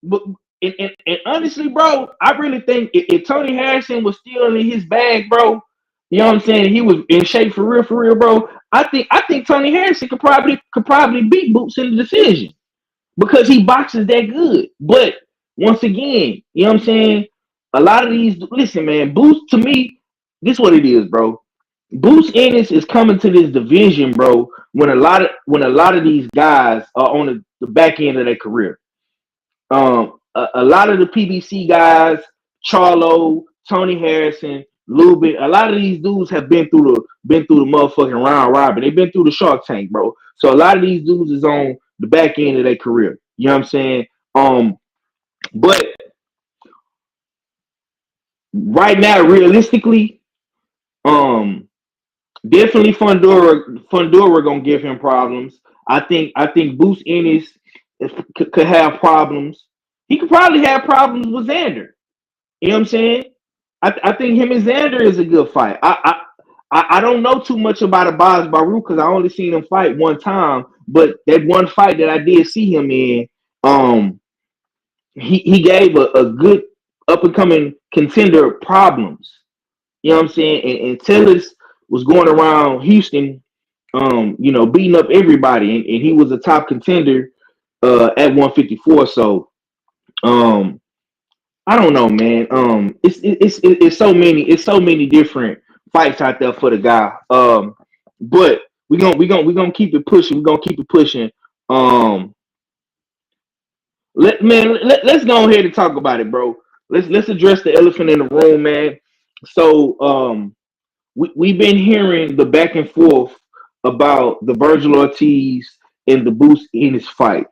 but and honestly, bro, I really think if Tony Harrison was still in his bag, bro, you know what I'm saying? He was in shape for real, bro. I think Tony Harrison could probably beat Boots in the decision because he boxes that good. But once again, you know what I'm saying? A lot of these, listen, man, Boots to me, this what it is, bro. Boots Ennis is coming to this division, bro, when a lot of these guys are on the back end of their career. A lot of the PBC guys, Charlo, Tony Harrison, Lubin, a lot of these dudes have been through the motherfucking round robin. They've been through the Shark Tank, bro. So a lot of these dudes is on the back end of their career. You know what I'm saying? But right now, realistically, um, definitely Fundora gonna give him problems. I think Boots Ennis could have problems. He could probably have problems with Xander. You know what I'm saying? I think him and Xander is a good fight. I don't know too much about Abaz Baruch because I only seen him fight one time. But that one fight that I did see him in, um, he gave a good up and coming contender problems. You know what I'm saying? And Tillis was going around Houston, beating up everybody, and he was a top contender at 154. So I don't know, man. It's so many different fights out there for the guy. But we gonna keep it pushing. We're gonna keep it pushing. Um, let's go ahead and talk about it, bro. let's address the elephant in the room, man. So we've been hearing the back and forth about the Virgil Ortiz and the Boots Ennis fight.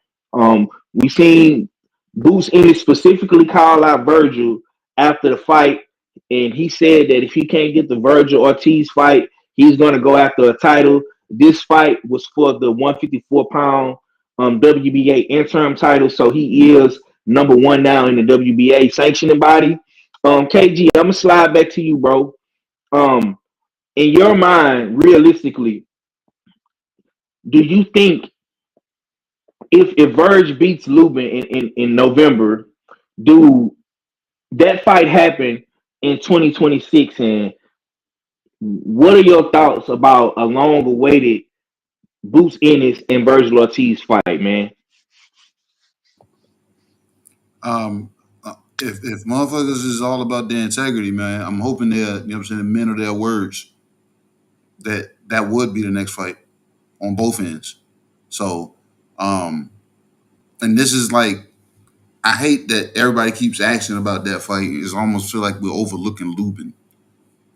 We seen Boots Ennis specifically call out Virgil after the fight, and he said that if he can't get the Virgil Ortiz fight, he's going to go after a title. This fight was for the 154-pound WBA interim title, so he is number one now in the WBA sanctioning body. KG, I'm gonna slide back to you, bro. Um, in your mind, realistically, do you think if Verge beats Lubin in November, do that fight happen in 2026? And what are your thoughts about a long awaited Boots Ennis and Virgil Ortiz fight, man? If motherfuckers is all about their integrity, man, I'm hoping they're, you know what I'm saying, men of their words, that would be the next fight on both ends. So, and this is like, I hate that everybody keeps asking about that fight. It's almost feel like we're overlooking Lubin.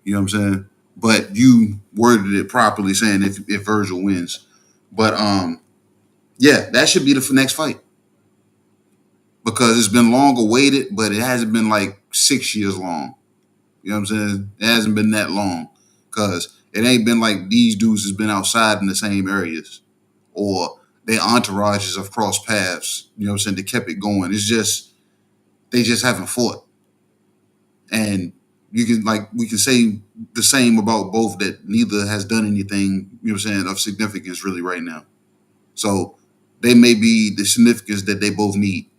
You know what I'm saying? But you worded it properly, saying if Virgil wins. But yeah, that should be the next fight because it's been long awaited, but it hasn't been like 6 years long. You know what I'm saying? It hasn't been that long because it ain't been like these dudes has been outside in the same areas or their entourages have crossed paths. You know what I'm saying? They kept it going. It's just they just haven't fought, and you can we can say the same about both that neither has done anything. You know what I'm saying, of significance really right now. So they may be the significance that they both need.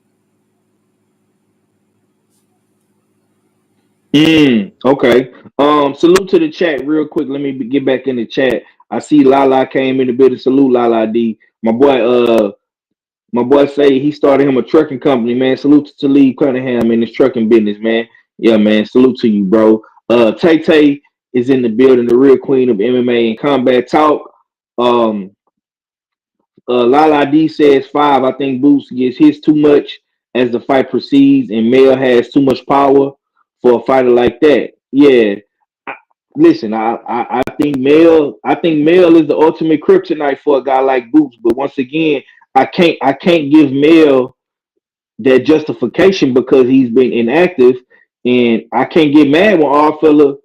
Okay. Salute to the chat real quick. Let me get back in the chat. I see Lala came in the building. Salute Lala D. My boy say he started him a trucking company, man. Salute to Lee Cunningham in his trucking business, man. Yeah, man. Salute to you, bro. Tay Tay is in the building, the real queen of MMA and combat talk. Um, Lala D says 5. I think Boots gets his too much as the fight proceeds, and Mel has too much power for a fighter like that. Yeah. I, listen, I think Mel is the ultimate kryptonite for a guy like Boots. But once again, I can't give Mel that justification because he's been inactive, and I can't get mad when our fella,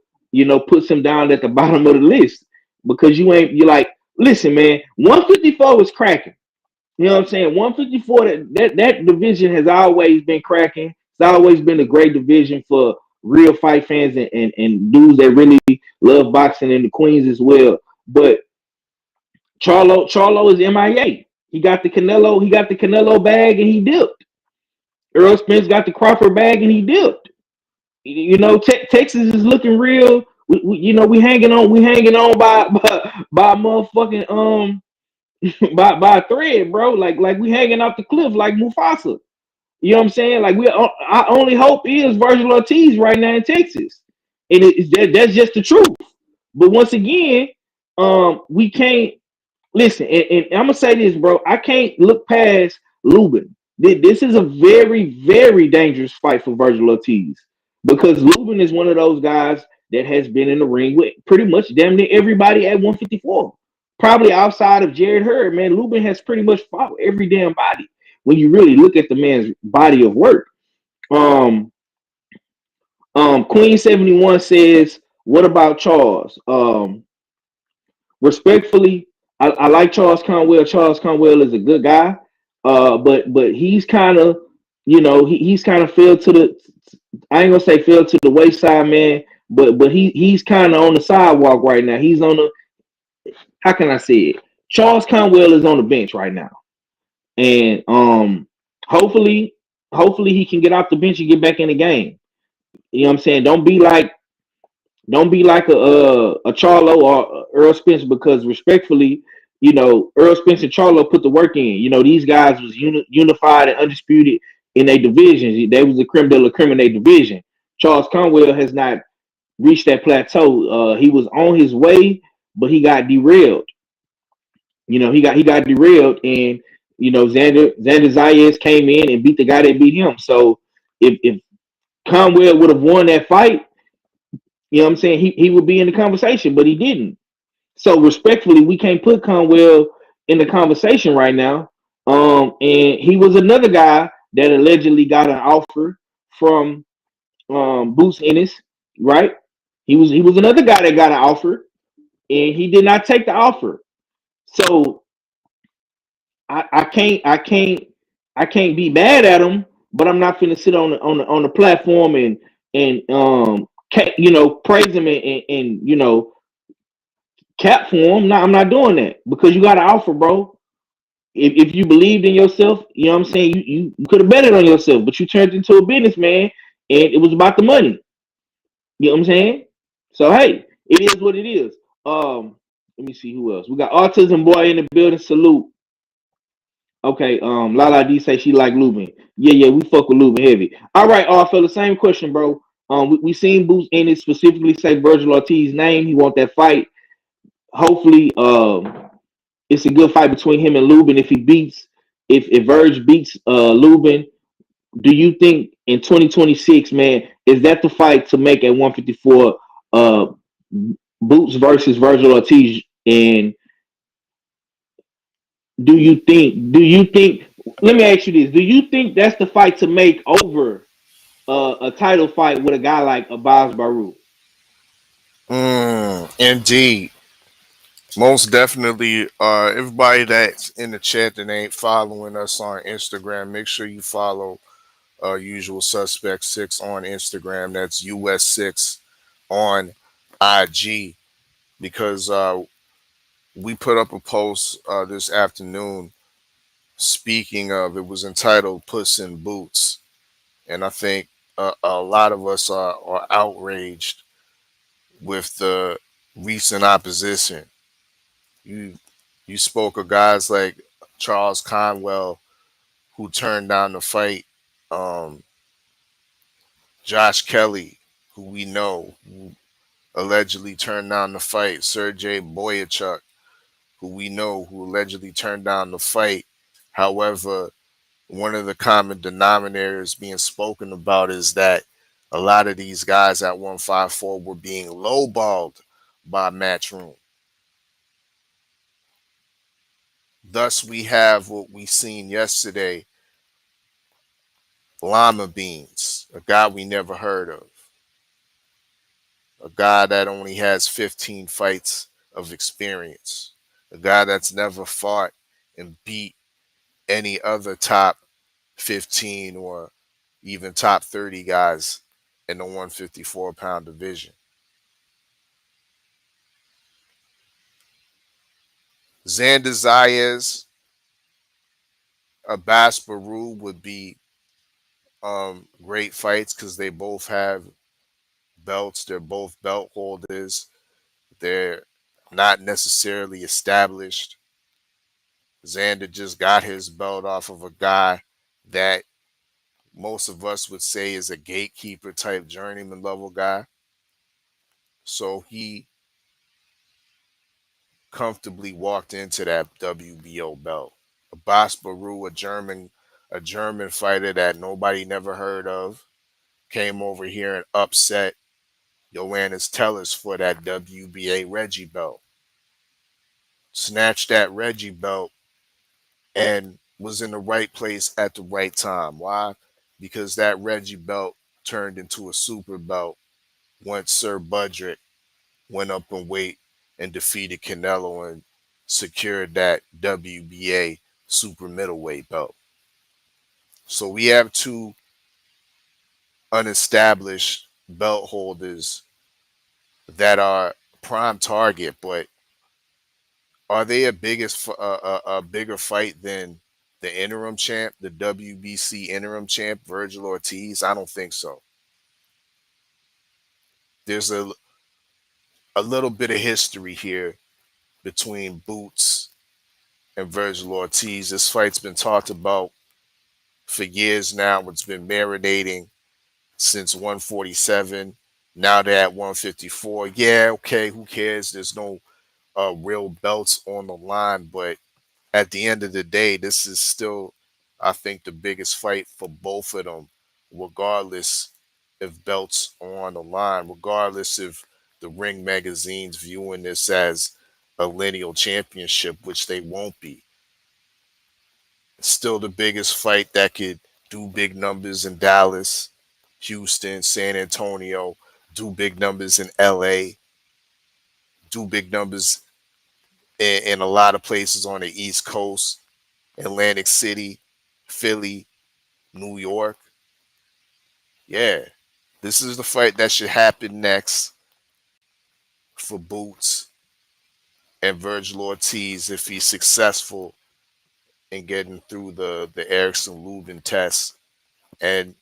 puts him down at the bottom of the list because you're like, listen, man, 154 is cracking. You know what I'm saying? 154, that division has always been cracking. It's always been a great division for real fight fans and dudes that really love boxing and the queens as well. But Charlo is MIA. He got the Canelo bag and he dipped. Earl Spence got the Crawford bag and he dipped. Texas is looking real. We hanging on by motherfucking by a thread, bro. Like we hanging off the cliff like Mufasa. You know what I'm saying? Like our only hope is Virgil Ortiz right now in Texas, and that's just the truth. But once again, we can't listen. And I'm gonna say this, bro. I can't look past Lubin. This is a very, very dangerous fight for Virgil Ortiz because Lubin is one of those guys that has been in the ring with pretty much damn near everybody at 154. Probably outside of Jared Hurd, man, Lubin has pretty much fought every damn body when you really look at the man's body of work. Queen 71 says, "What about Charles?" Respectfully, I like Charles Conwell. Charles Conwell is a good guy, but he's kind of, he's kind of fell to the. I ain't gonna say fell to the wayside, man. But he's kind of on the sidewalk right now. He's on the. How can I say it? Charles Conwell is on the bench right now, and hopefully he can get off the bench and get back in the game. You know what I'm saying? Don't be like a Charlo or Earl Spence because respectfully, Earl Spence and Charlo put the work in. These guys was unified and undisputed in their divisions. They was the creme de la creme in their division. Charles Conwell has not reached that plateau. He was on his way, but he got derailed. He got derailed, and Xander Zayas came in and beat the guy that beat him. So if Conwell would have won that fight, you know what I'm saying? He would be in the conversation, but he didn't. So respectfully, we can't put Conwell in the conversation right now. And he was another guy that allegedly got an offer from Boots Ennis, right? He was another guy that got an offer, and he did not take the offer. So I can't be mad at him, but I'm not finna sit on the platform and praise him and cap for him. No, I'm not doing that because you got an offer, bro. If you believed in yourself, you know what I'm saying, you could have betted on yourself, but you turned into a businessman and it was about the money. You know what I'm saying? So hey, it is what it is. Let me see who else. We got Autism Boy in the building. Salute. Okay, Lala D say she like Lubin. Yeah, we fuck with Lubin heavy. All right, fella, same question, bro. We seen Boots in it specifically say Virgil Ortiz's name. He want that fight. Hopefully, it's a good fight between him and Lubin. If Verge beats Lubin, do you think in 2026, man, is that the fight to make at 154? Boots versus Virgil Ortiz, and do you think let me ask you this, do you think that's the fight to make over a title fight with a guy like Abbas Baru? Indeed. Most definitely. Everybody that's in the chat that ain't following us on Instagram, make sure you follow Usual Suspect 6 on Instagram. That's US6 on IG because we put up a post this afternoon. Speaking of, it was entitled "Puss in Boots," and I think a lot of us are outraged with the recent opposition. You you spoke of guys like Charles Conwell who turned down the fight. Um, Josh Kelly, who we know, who allegedly turned down the fight. Sergey Boyachuk, who we know, who allegedly turned down the fight. However, one of the common denominators being spoken about is that a lot of these guys at 154 were being lowballed by Matchroom. Thus, we have what we seen yesterday, Lima Beans, a guy we never heard of, a guy that only has 15 fights of experience, a guy that's never fought and beat any other top 15 or even top 30 guys in the 154-pound division. Xander Zayas, Abbas Baru would be great fights because they both have belts. They're both belt holders. They're not necessarily established. Xander just got his belt off of a guy that most of us would say is a gatekeeper type journeyman level guy. So he comfortably walked into that WBO belt. Abbas Baru, a German fighter that nobody never heard of, came over here and upset Joannes Tellers for that WBA Reggie belt. Snatched that Reggie belt and was in the right place at the right time. Why? Because that Reggie belt turned into a super belt once Sir Budrick went up in weight and defeated Canelo and secured that WBA super middleweight belt. So we have two unestablished belt holders that are prime target, but are they a bigger fight than the interim champ, the WBC interim champ, Virgil Ortiz? I don't think so. There's a little bit of history here between Boots and Virgil Ortiz. This fight's been talked about for years now. It's been marinating since 147. Now they're at 154. Yeah, okay, who cares? There's no real belts on the line, but at the end of the day, this is still, I think, the biggest fight for both of them, regardless if belts are on the line, regardless if the Ring magazine's viewing this as a lineal championship, which they won't be. It's still the biggest fight that could do big numbers in Dallas, Houston, San Antonio, do big numbers in LA, do big numbers in a lot of places on the East Coast, Atlantic City, Philly, New York. Yeah, this is the fight that should happen next for Boots and Virgil Ortiz if he's successful in getting through the Erickson Lubin test. And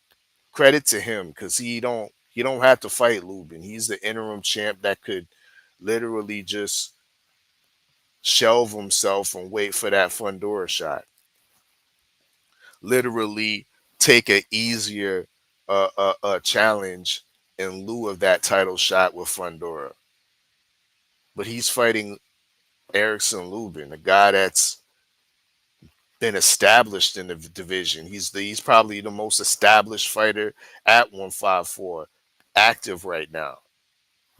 credit to him because he don't have to fight Lubin. He's the interim champ that could literally just shelve himself and wait for that Fundora shot. Literally take a easier challenge in lieu of that title shot with Fundora. But he's fighting Erickson Lubin, a guy that's been established in the division. He's probably the most established fighter at 154, active right now.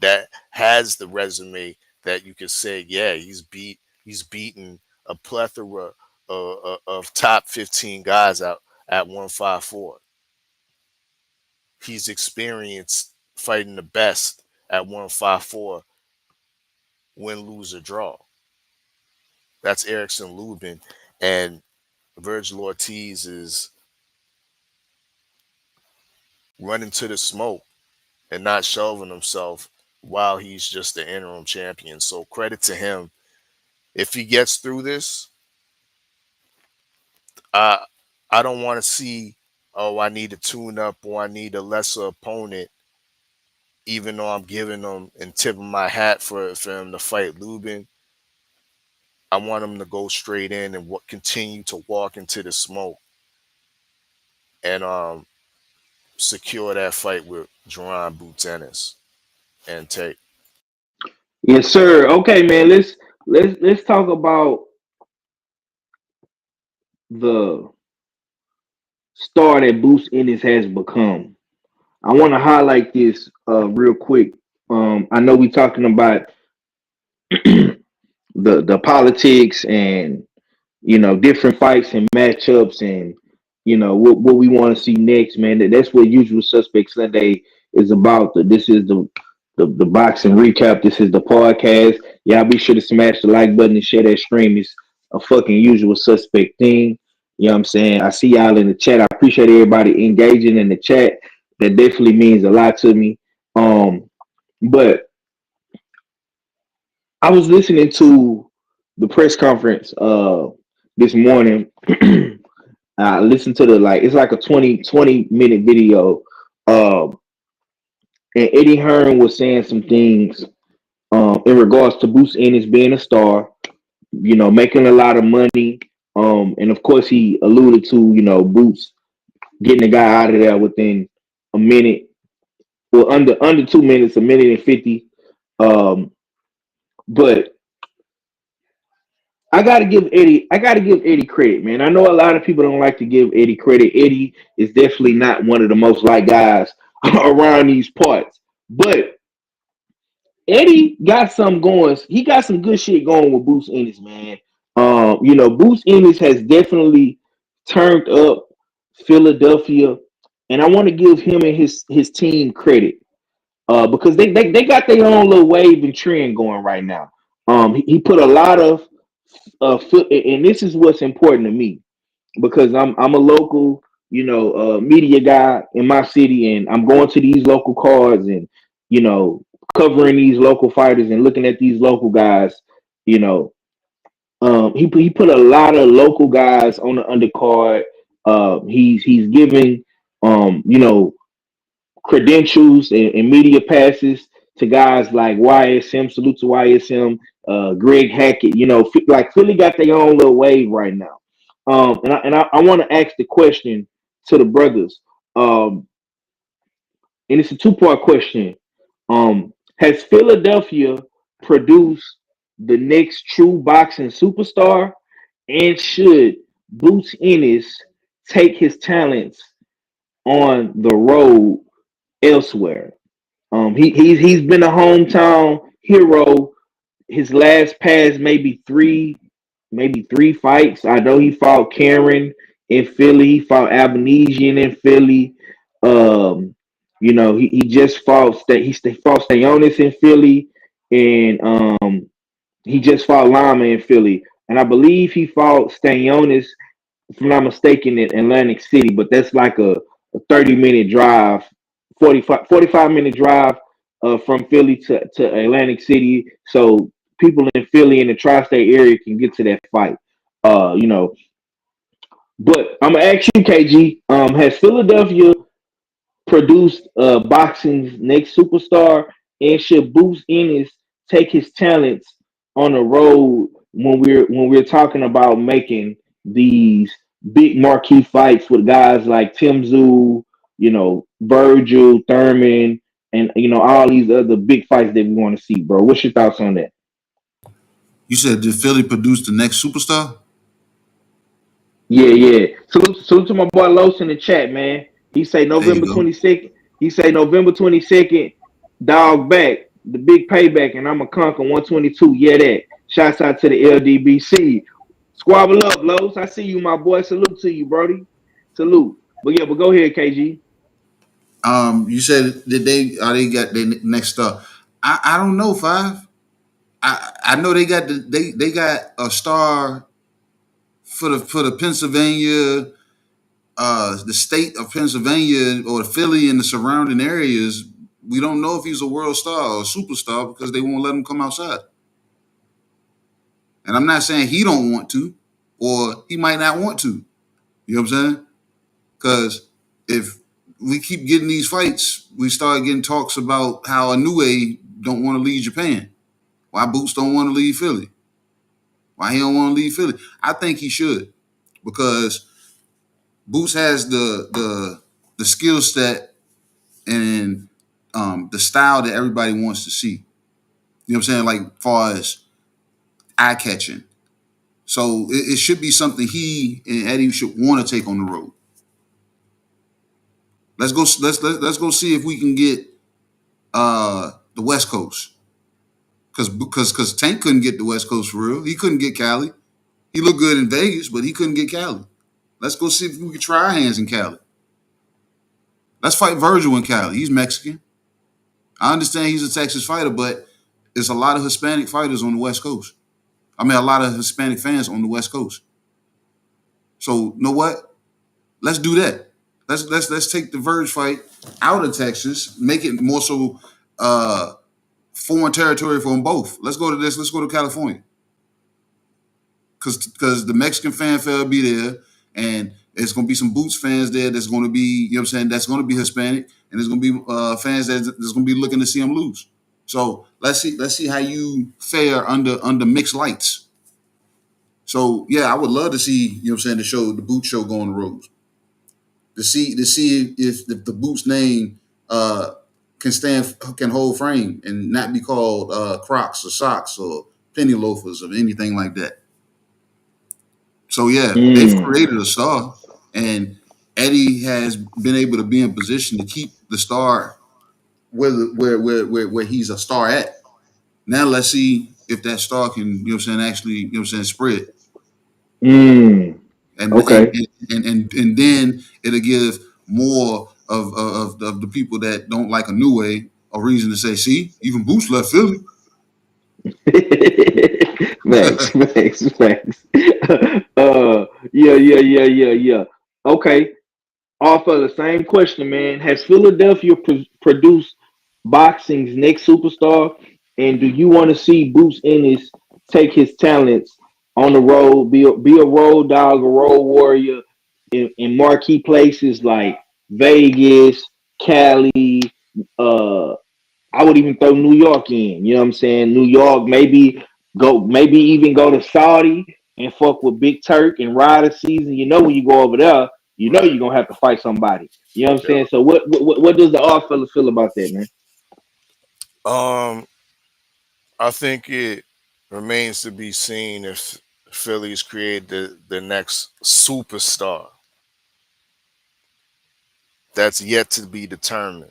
That has the resume that you could say, yeah, he's beaten a plethora of top 15 guys out at 154. He's experienced fighting the best at 154, win, lose, or draw. That's Erickson Lubin. And Virgil Ortiz is running to the smoke and not shelving himself while he's just the interim champion. So credit to him. If he gets through this, I I don't want to see, oh, I need to tune up or I need a lesser opponent, even though I'm giving him and tipping my hat for him to fight Lubin. I want him to go straight in and continue to walk into the smoke and secure that fight with Jaron Boots Ennis and take. Yes, sir. Okay, man. Let's talk about the star that Boots Ennis has become. I want to highlight this real quick. I know we talking about the politics and different fights and matchups and what we want to see next, man. That's what Usual Suspect Sunday is about. This is the boxing recap. This is the podcast. Y'all be sure to smash the like button and share that stream. It's a fucking Usual Suspect thing. You know what I'm saying? I see y'all in the chat. I appreciate everybody engaging in the chat. That definitely means a lot to me. But I was listening to the press conference this morning. I listened to it's like a 20-minute video. And Eddie Hearn was saying some things in regards to Boots Ennis being a star, making a lot of money. And of course he alluded to, Boots getting the guy out of there within a minute. Well, under 2 minutes, a minute and 50. But I gotta give Eddie credit, man. I know a lot of people don't like to give Eddie credit. Eddie is definitely not one of the most liked guys around these parts. But Eddie got some going. He got some good shit going with Boots Ennis, man. Boots Ennis has definitely turned up Philadelphia, and I want to give him and his team credit because they got their own little wave and trend going right now. He put a lot of and this is what's important to me because I'm a local, media guy in my city, and I'm going to these local cards and covering these local fighters and looking at these local guys. He put a lot of local guys on the undercard. He's giving credentials and media passes to guys like YSM. Salute to YSM, Greg Hackett. Like Philly got their own little wave right now. I want to ask the question to the brothers, and it's a two-part question. Has Philadelphia produced the next true boxing superstar, and should Boots Ennis take his talents on the road elsewhere. He's been a hometown hero. His last past maybe three fights. I know he fought Karen in Philly. He fought Abnesian in Philly. Um, he just fought he fought Stayonis in Philly, and he just fought Lima in Philly. And I believe he fought Stayonis, if I'm not mistaken, in Atlantic City. But that's like a 30-minute drive, 45 minute drive from Philly to Atlantic City. So people in Philly and the tri-state area can get to that fight. Uh, you know, but I'm gonna ask you, KG. Has Philadelphia produced boxing's next superstar, and should Boots Ennis take his talents on the road when we're talking about making these big marquee fights with guys like Tszyu, Virgil, Thurman, and all these other big fights that we want to see, bro? What's your thoughts on that? You said did Philly produce the next superstar? Yeah, yeah. Salute to my boy Los in the chat, man. He say There you November go. 22nd. He say November 22nd, dog back, the big payback, and I'm a conquer 122. Yeah, that. Shouts out to the LDBC. Squabble up, Los. I see you, my boy. Salute to you, Brody. Salute. But go ahead, KG. You said that they got their next star. I don't know, Five. I know they got they got a star for the Pennsylvania, the state of Pennsylvania or Philly and the surrounding areas. We don't know if he's a world star or a superstar because they won't let him come outside. And I'm not saying he don't want to, or he might not want to. You know what I'm saying? Because if we keep getting these fights, we start getting talks about how Inoue don't want to leave Japan. Why Boots don't want to leave Philly? Why he don't want to leave Philly? I think he should because Boots has the skill set and the style that everybody wants to see. You know what I'm saying? Like far as eye catching. So it should be something he and Eddie should want to take on the road. Let's go see if we can get the West Coast. Because Tank couldn't get the West Coast for real. He couldn't get Cali. He looked good in Vegas, but he couldn't get Cali. Let's go see if we can try our hands in Cali. Let's fight Virgil in Cali. He's Mexican. I understand he's a Texas fighter, but there's a lot of Hispanic fighters on the West Coast. I mean, a lot of Hispanic fans on the West Coast. So, you know what? Let's do that. Let's take the Verge fight out of Texas, make it more so foreign territory for them both. Let's go to this. Let's go to California. Because the Mexican fan fair will be there, and there's going to be some Boots fans there that's going to be, you know what I'm saying, that's going to be Hispanic, and there's going to be fans that's going to be looking to see him lose. So let's see how you fare under mixed lights. So yeah, I would love to see, you know what I'm saying, the Boots show go on the road. To see if the Boots name can hold frame and not be called Crocs or socks or penny loafers or anything like that. So yeah, they've created a star, and Eddie has been able to be in position to keep the star where he's a star at. Now let's see if that star can, you know what I'm saying, actually, you know what I'm saying, spread. And, Okay. and then it'll give more of the people that don't like a new way a reason to say, see, even Boots left Philly. Facts. Yeah. Okay. Off of the same question, man. Has Philadelphia produced boxing's next superstar? And do you want to see Boots Ennis take his talents on the road, be a road dog, a road warrior in marquee places like Vegas, Cali, uh, I would even throw New York in. You know what I'm saying? New York, maybe even go to Saudi and fuck with Big Turk and ride a season. You know when you go over there, you know you're gonna have to fight somebody. You know what I'm Yeah. saying? So what does the odd fella feel about that, man? I think it remains to be seen if Phillies create the next superstar. That's yet to be determined.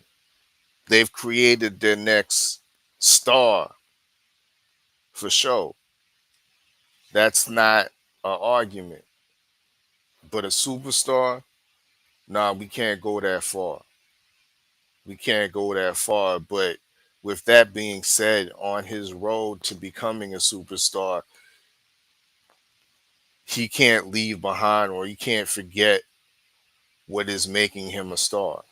They've created their next star for sure. That's not an argument. But a superstar, nah, we can't go that far. We can't go that far. But with that being said, on his road to becoming a superstar, he can't leave behind or he can't forget what is making him a star.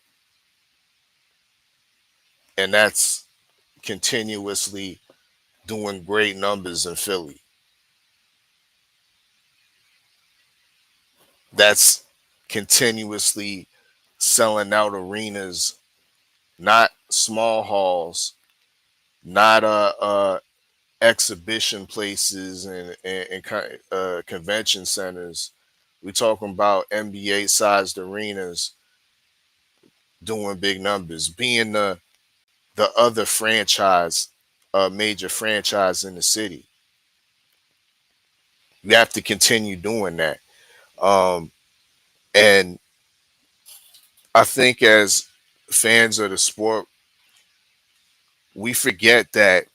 And that's continuously doing great numbers in Philly. That's continuously selling out arenas, not small halls, not exhibition places and convention centers. We're talking about NBA sized arenas doing big numbers, being the other franchise, major franchise in the city. You have to continue doing that. Um, and I think as fans of the sport, we forget that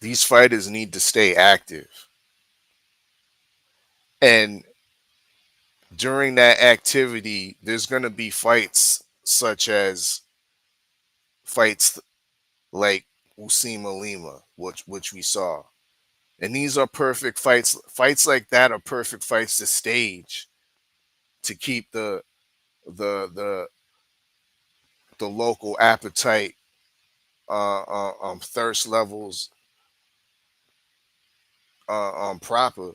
these fighters need to stay active. And during that activity, there's going to be fights such as fights like Usima Lima, which we saw. And these are perfect fights. Fights like that are perfect fights to stage to keep the the the local appetite, thirst levels proper.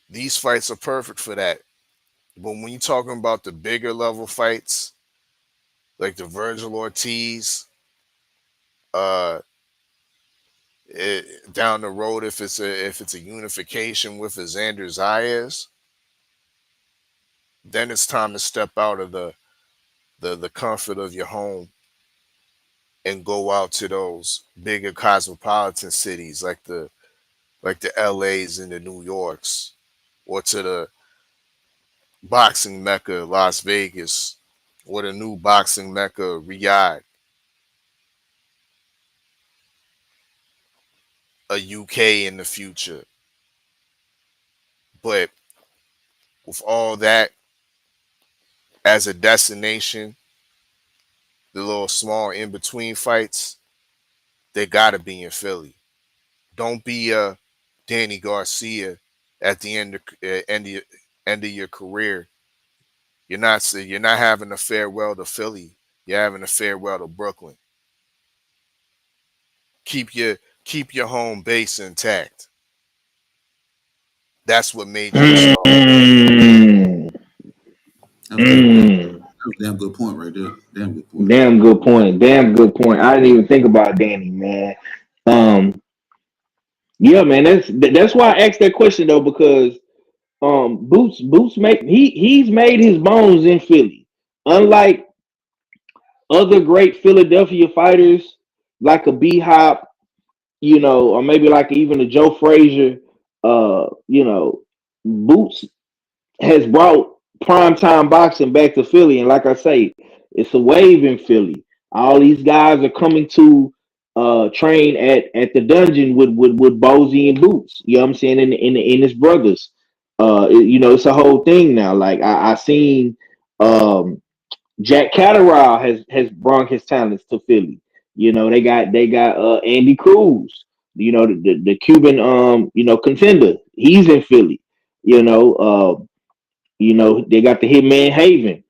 These fights are perfect for that. But when you're talking about the bigger level fights, like the Virgil Ortiz, uh, down the road, if it's a unification with a Xander Zayas, then it's time to step out of the comfort of your home and go out to those bigger cosmopolitan cities like the LAs and the New Yorks, or to the boxing mecca Las Vegas, or the new boxing mecca Riyadh, a UK in the future. But with all that as a destination, the little small in between fights, they gotta be in Philly. Don't be a Danny Garcia at the end of your career. You're not having a farewell to Philly. You're having a farewell to Brooklyn. Keep your home base intact. That's what made you a star. Mm, That was damn good. mm. That was a damn good point right there. Damn good point. Damn good point. Damn good point. I didn't even think about Danny, man. Um, yeah, man. That's why I asked that question though, because Boots make he's made his bones in Philly. Unlike other great Philadelphia fighters like a B Hop, or maybe like even a Joe Frazier, Boots has brought primetime boxing back to Philly. And like I say, it's a wave in Philly. All these guys are coming to train at the dungeon with Bozy and Boots. You know what I'm saying? In his brothers. It's a whole thing now. Like I seen um Jack Catterall has brought his talents to Philly. They got Andy Cruz, the Cuban contender. He's in Philly. They got the Hitman Haven.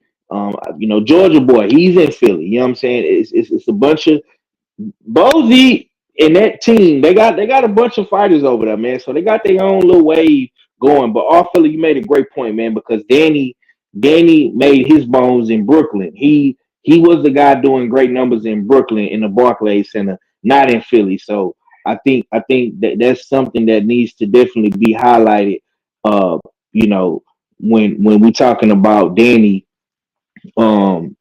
Georgia boy, he's in Philly. You know what I'm saying? It's a bunch of Bozy and that team. They got a bunch of fighters over there, man. So they got their own little wave going. But all Philly, you made a great point, man, because Danny made his bones in Brooklyn. He was the guy doing great numbers in Brooklyn in the Barclays Center, not in Philly. So I think that's something that needs to definitely be highlighted. Uh, you know, when we talking about Danny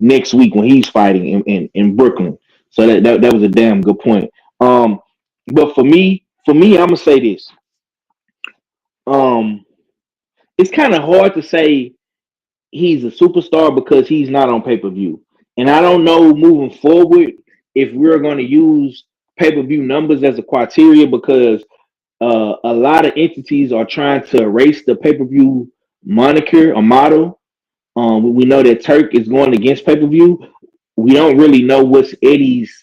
next week when he's fighting in Brooklyn. So that was a damn good point. But for me, I'm gonna say this. Um, it's kind of hard to say he's a superstar because he's not on pay per view. And I don't know moving forward if we're going to use pay-per-view numbers as a criteria because a lot of entities are trying to erase the pay-per-view moniker or model. We know that Turk is going against pay-per-view. We don't really know what's Eddie's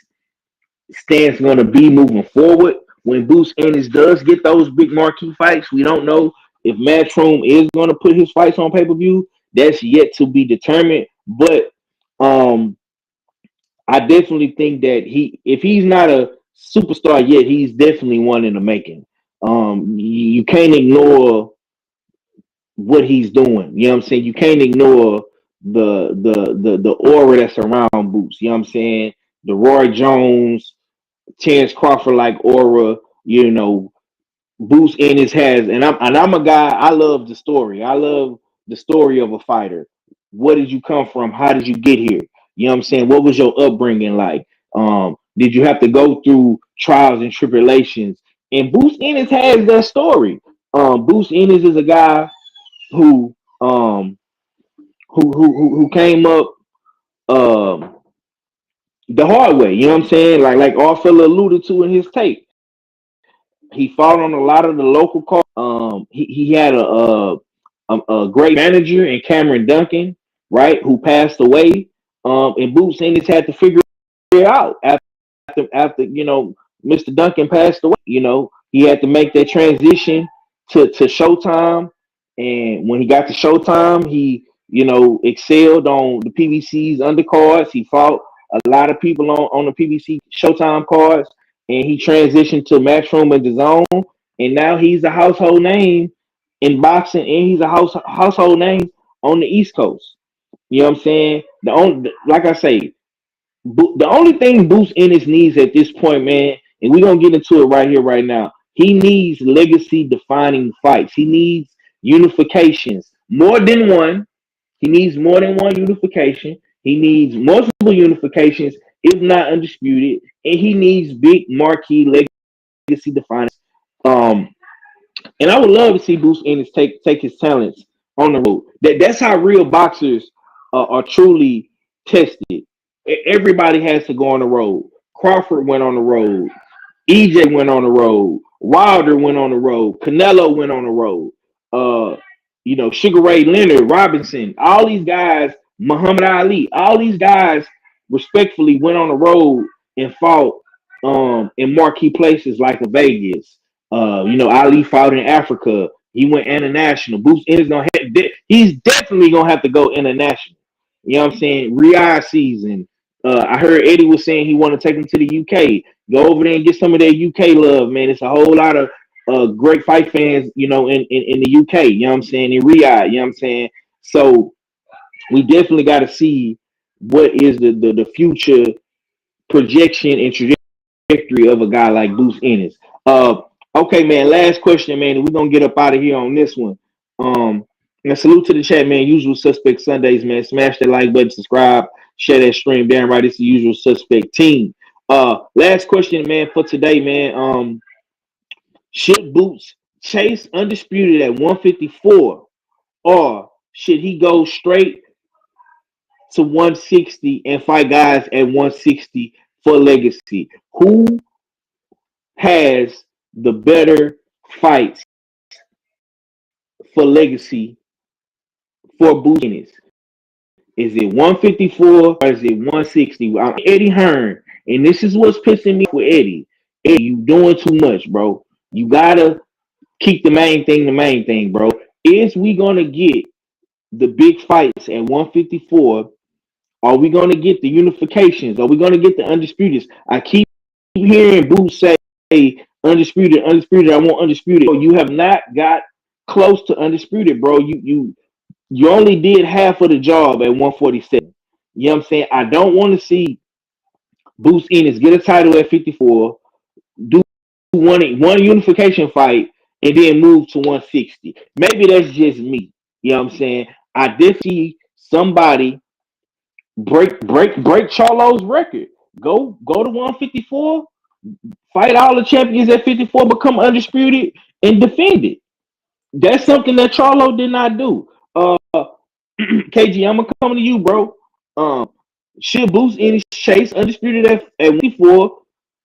stance going to be moving forward. When Boots Ennis does get those big marquee fights, we don't know if Matchroom is going to put his fights on pay-per-view. That's yet to be determined. But um, I definitely think that if he's not a superstar yet, he's definitely one in the making. You can't ignore what he's doing. You know what I'm saying? You can't ignore the aura that's around Boots. You know what I'm saying? The Roy Jones, Terrence Crawford like aura. You know, Boots Ennis has, and I'm a guy. I love the story. I love the story of a fighter. Where did you come from? How did you get here? You know what I'm saying? What was your upbringing like? Did you have to go through trials and tribulations? And Boots Ennis has that story. Boots Ennis is a guy who um who came up um the hard way. You know what I'm saying? Like our fella alluded to in his tape. He fought on a lot of the local cards. He had a great manager in Cameron Duncan, right, who passed away. And Boots Ennis had to figure it out after Mr. Duncan passed away. He had to make that transition to Showtime, and when he got to Showtime, he excelled on the PBC's undercards. He fought a lot of people on the PBC Showtime cards, and he transitioned to Matchroom and DAZN, and now he's a household name in boxing, and he's a household name on the East Coast. You know what I'm saying? Like I say, the only thing Boots Ennis needs at this point, man, and we're gonna get into it right here, right now. He needs legacy defining fights. He needs unifications, more than one. He needs more than one unification. He needs multiple unifications, if not undisputed, and he needs big marquee legacy defining. Um, and I would love to see Bruce Ennis take his talents on the road. That's how real boxers are truly tested. Everybody has to go on the road. Crawford went on the road. EJ went on the road. Wilder went on the road. Canelo went on the road. Uh, Sugar Ray Leonard, Robinson, all these guys, Muhammad Ali, all these guys respectfully went on the road and fought in marquee places like Vegas. Ali fought in Africa. He went international. Boots Ennis he's definitely gonna have to go international. You know what I'm saying? Riyadh season. I heard Eddie was saying he want to take him to the UK. Go over there and get some of that UK love, man. It's a whole lot of great fight fans, in the UK. You know what I'm saying? In Riyadh, you know what I'm saying? So we definitely got to see what is the future projection and trajectory of a guy like Boots Ennis. Okay, man. Last question, man. We're gonna get up out of here on this one. And salute to the chat, man. Usual Suspect Sundays, man. Smash that like button, subscribe, share that stream. Damn right, it's the Usual Suspect team. Last question, man, for today, man. Should Boots chase undisputed at 154, or should he go straight to 160 and fight guys at 160 for legacy? Who has the better fights for legacy for Boots Ennis? Is it 154 or is it 160? I'm Eddie Hearn, and this is what's pissing me with Eddie. Eddie, you doing too much, bro. You gotta keep the main thing, bro. Is we gonna get the big fights at 154? Are we gonna get the unifications? Are we gonna get the undisputeds? I keep hearing Boots say undisputed. I want undisputed. You have not got close to undisputed, bro. You only did half of the job at 147. You know what I'm saying? I don't want to see Boots Ennis get a title at 54, do one unification fight, and then move to 160. Maybe that's just me. You know what I'm saying? I did see somebody break Charlo's record. Go to 154, fight all the champions at 54, become undisputed, and defend it. That's something that Charlo did not do. KG, I'm gonna come to you, bro. Should Boots Ennis chase undisputed at 154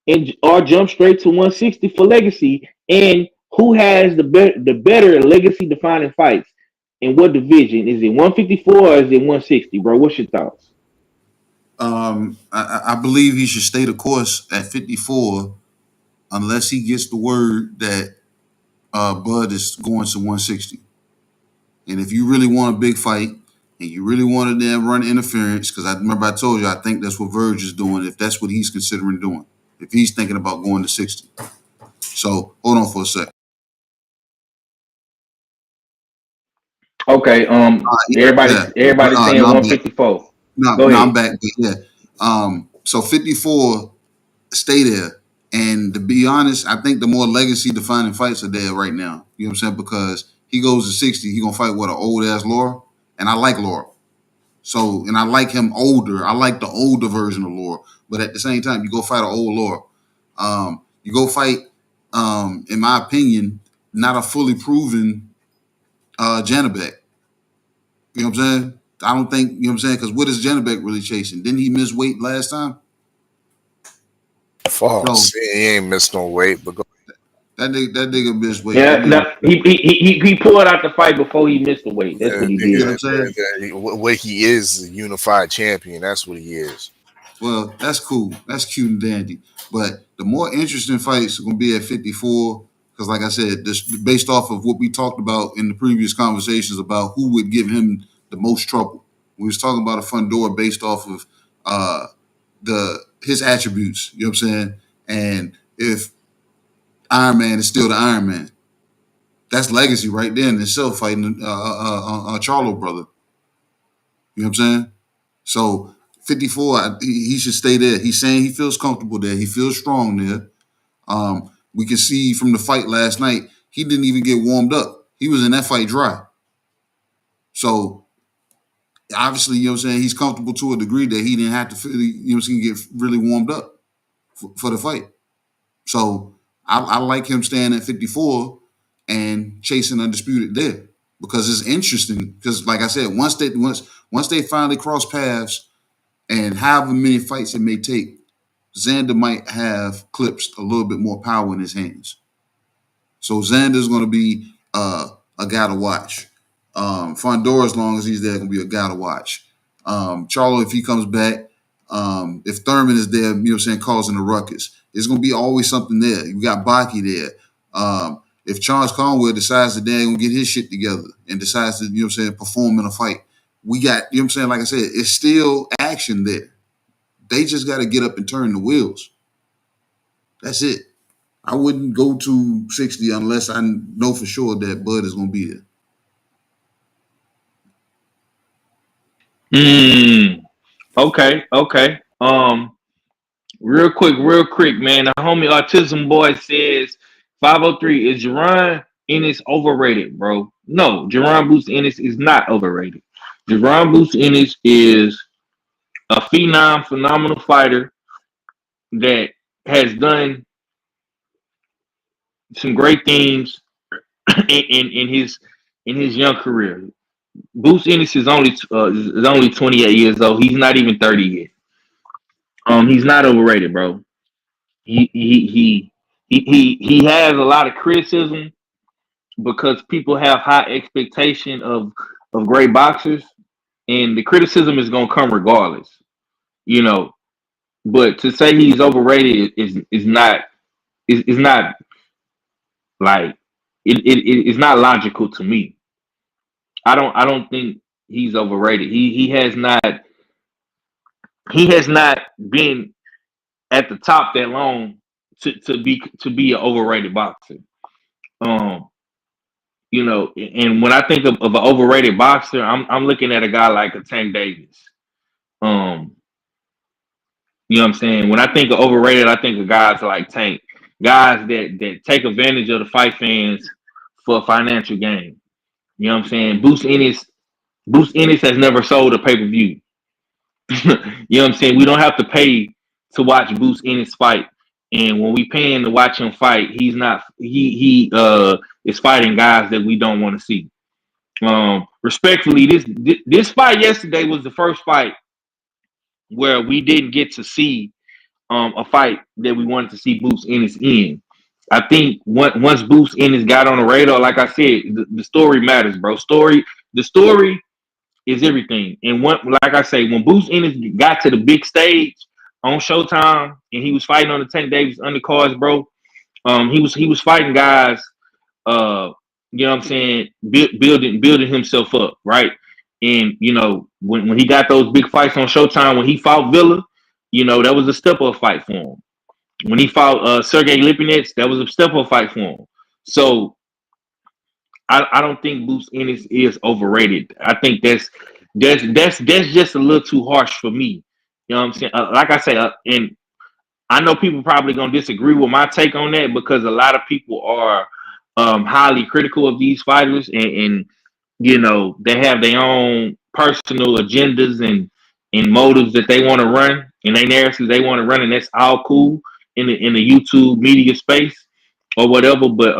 and or jump straight to 160 for legacy? And who has the better legacy defining fights? In what division? Is it 154 or is it 160, bro? What's your thoughts? I believe he should stay the course at 54 unless he gets the word that Bud is going to 160. And if you really want a big fight and you really want to then run interference, because I remember I told you I think that's what Verge is doing, if that's what he's considering doing, if he's thinking about going to 60. So hold on for a sec. Okay, everybody's saying 154. Go ahead. I'm back. But yeah. So 54, stay there. And to be honest, I think the more legacy defining fights are there right now. You know what I'm saying? Because he goes to 60, he gonna fight what, an old ass Lara? And I like Lara. So, and I like him older. I like the older version of Lara. But at the same time, you go fight an old Lara. You go fight, in my opinion, not a fully proven Janabek. You know what I'm saying? I don't think, you know what I'm saying? Because what is Janabek really chasing? Didn't he miss weight last time? False. So, he ain't missed no weight, but go. That nigga missed weight. Yeah, he pulled out the fight before he missed the weight. That's what he did. You know what I'm saying? What he is, a unified champion. That's what he is. Well, that's cool. That's cute and dandy. But the more interesting fights are going to be at 54 because, like I said, this based off of what we talked about in the previous conversations about who would give him the most trouble. We was talking about a Fundora based off of his attributes. You know what I'm saying? And if Iron Man is still the Iron Man, that's legacy right there in itself, fighting a Charlo brother. You know what I'm saying? So 54, he should stay there. He's saying he feels comfortable there. He feels strong there. We can see from the fight last night, he didn't even get warmed up. He was in that fight dry. So obviously, you know what I'm saying, he's comfortable to a degree that he didn't have to, you know what I'm saying, get really warmed up for the fight. So I like him staying at 54 and chasing undisputed there because it's interesting. Because like I said, once they finally cross paths and however many fights it may take, Xander might have clips a little bit more power in his hands. So Xander's going to be a guy to watch. Fundora, as long as he's there, going to be a guy to watch. Charlo, if he comes back, if Thurman is there, you know what I'm saying, causing a ruckus, there's going to be always something there. You got Baki there. If Charles Conway decides that they're going to get his shit together and decides to, you know what I'm saying, perform in a fight, we got, you know what I'm saying, like I said, it's still action there. They just got to get up and turn the wheels. That's it. I wouldn't go to 60 unless I know for sure that Bud is going to be there. Okay. Real quick, man. The homie Autism Boy says 503, is Jaron Ennis overrated, bro? No, Jaron Boots Ennis is not overrated. Jaron Boots Ennis is a phenomenal fighter that has done some great things in his young career. Boots Ennis is only 28 years old. He's not even 30 yet. He's not overrated, bro. He has a lot of criticism because people have high expectation of great boxers, and the criticism is gonna come regardless, you know. But to say he's overrated is not like it's not logical to me. I don't think he's overrated. He has not been at the top that long to be an overrated boxer. You know, and when I think of an overrated boxer, I'm looking at a guy like a Tank Davis. You know what I'm saying? When I think of overrated, I think of guys like Tank, guys that take advantage of the fight fans for a financial gain. You know what I'm saying? Boots Ennis has never sold a pay-per-view. You know what I'm saying? We don't have to pay to watch Boots Ennis fight. And when we paying to watch him fight, he is fighting guys that we don't want to see. Respectfully, this fight yesterday was the first fight where we didn't get to see a fight that we wanted to see Boots Ennis in. I think once Boots Ennis got on the radar, like I said, the story matters, bro. The story is everything. And like I say, when Boots Ennis got to the big stage on Showtime and he was fighting on the Tank Davis undercards, bro, he was fighting guys, uh, you know what I'm saying, building himself up, right? And you know, when he got those big fights on Showtime, when he fought Villa, you know, that was a step up fight for him. When he fought Sergey Lipinets, that was a step up fight for him. So I don't think Boots Ennis is overrated. I think that's just a little too harsh for me. You know what I'm saying? Like I say, and I know people probably gonna disagree with my take on that because a lot of people are highly critical of these fighters, and you know they have their own personal agendas and motives that they want to run, and they narratives they want to run, and that's all cool in the YouTube media space or whatever. But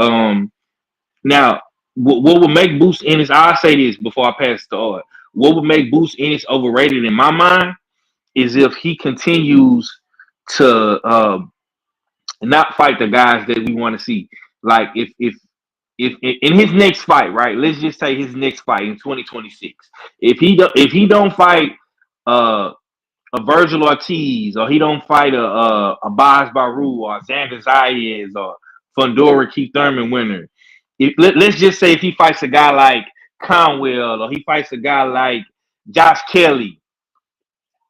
now what would make Boots Ennis? I'll say this before I pass the art. What would make Boots Ennis overrated in my mind is if he continues to not fight the guys that we want to see. Like if in his next fight, right? Let's just say his next fight in 2026. If he don't fight uh, a Virgil Ortiz, or he don't fight a Baz Baru or Xander Zayas or Fundora Keith Thurman winner. Let's just say if he fights a guy like Conwell or he fights a guy like Josh Kelly,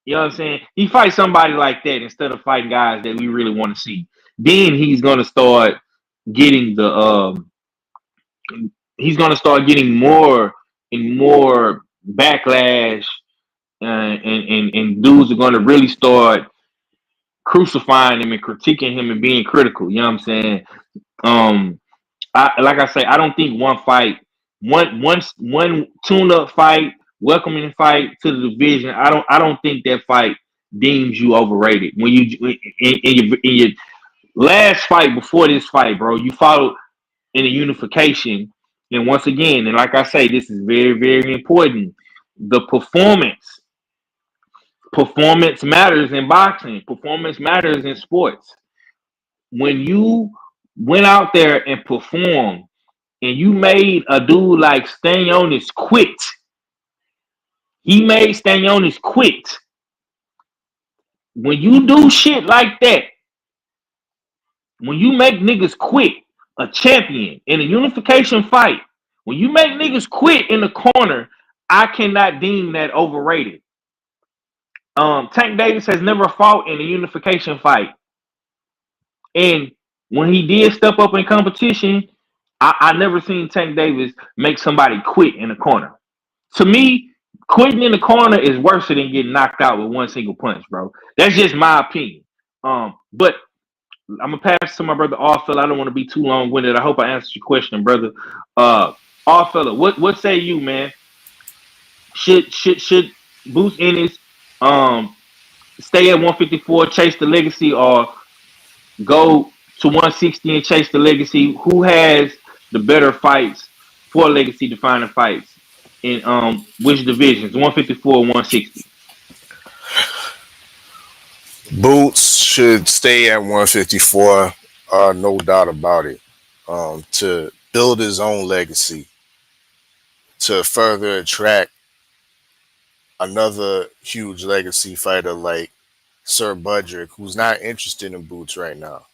you know what I'm saying? He fights somebody like that instead of fighting guys that we really want to see. Then he's gonna start getting more and more backlash, and dudes are gonna really start crucifying him and critiquing him and being critical. You know what I'm saying? Um, like I say, I don't think one tune-up fight, welcoming fight to the division. I don't think that fight deems you overrated. When in your last fight before this fight, bro, you fought in a unification, and once again, and like I say, this is very very important. The performance matters in boxing. Performance matters in sports. When you went out there and performed and you made a dude like Stanionis quit. He made Stanionis quit. When you do shit like that, when you make niggas quit, a champion in a unification fight, when you make niggas quit in the corner, I cannot deem that overrated. Tank Davis has never fought in a unification fight. And when he did step up in competition, I never seen Tank Davis make somebody quit in the corner. To me, quitting in the corner is worse than getting knocked out with one single punch, bro. That's just my opinion. But I'm gonna pass to my brother Allfella. I don't want to be too long winded. I hope I answered your question, brother. Allfella, what say you, man? Should Boots Ennis stay at 154, chase the legacy, or go to 160 and chase the legacy? Who has the better fights for legacy defining fights in which divisions? 154 or 160? Boots should stay at 154, no doubt about it. To build his own legacy, to further attract another huge legacy fighter like Sir Budrick, who's not interested in Boots right now.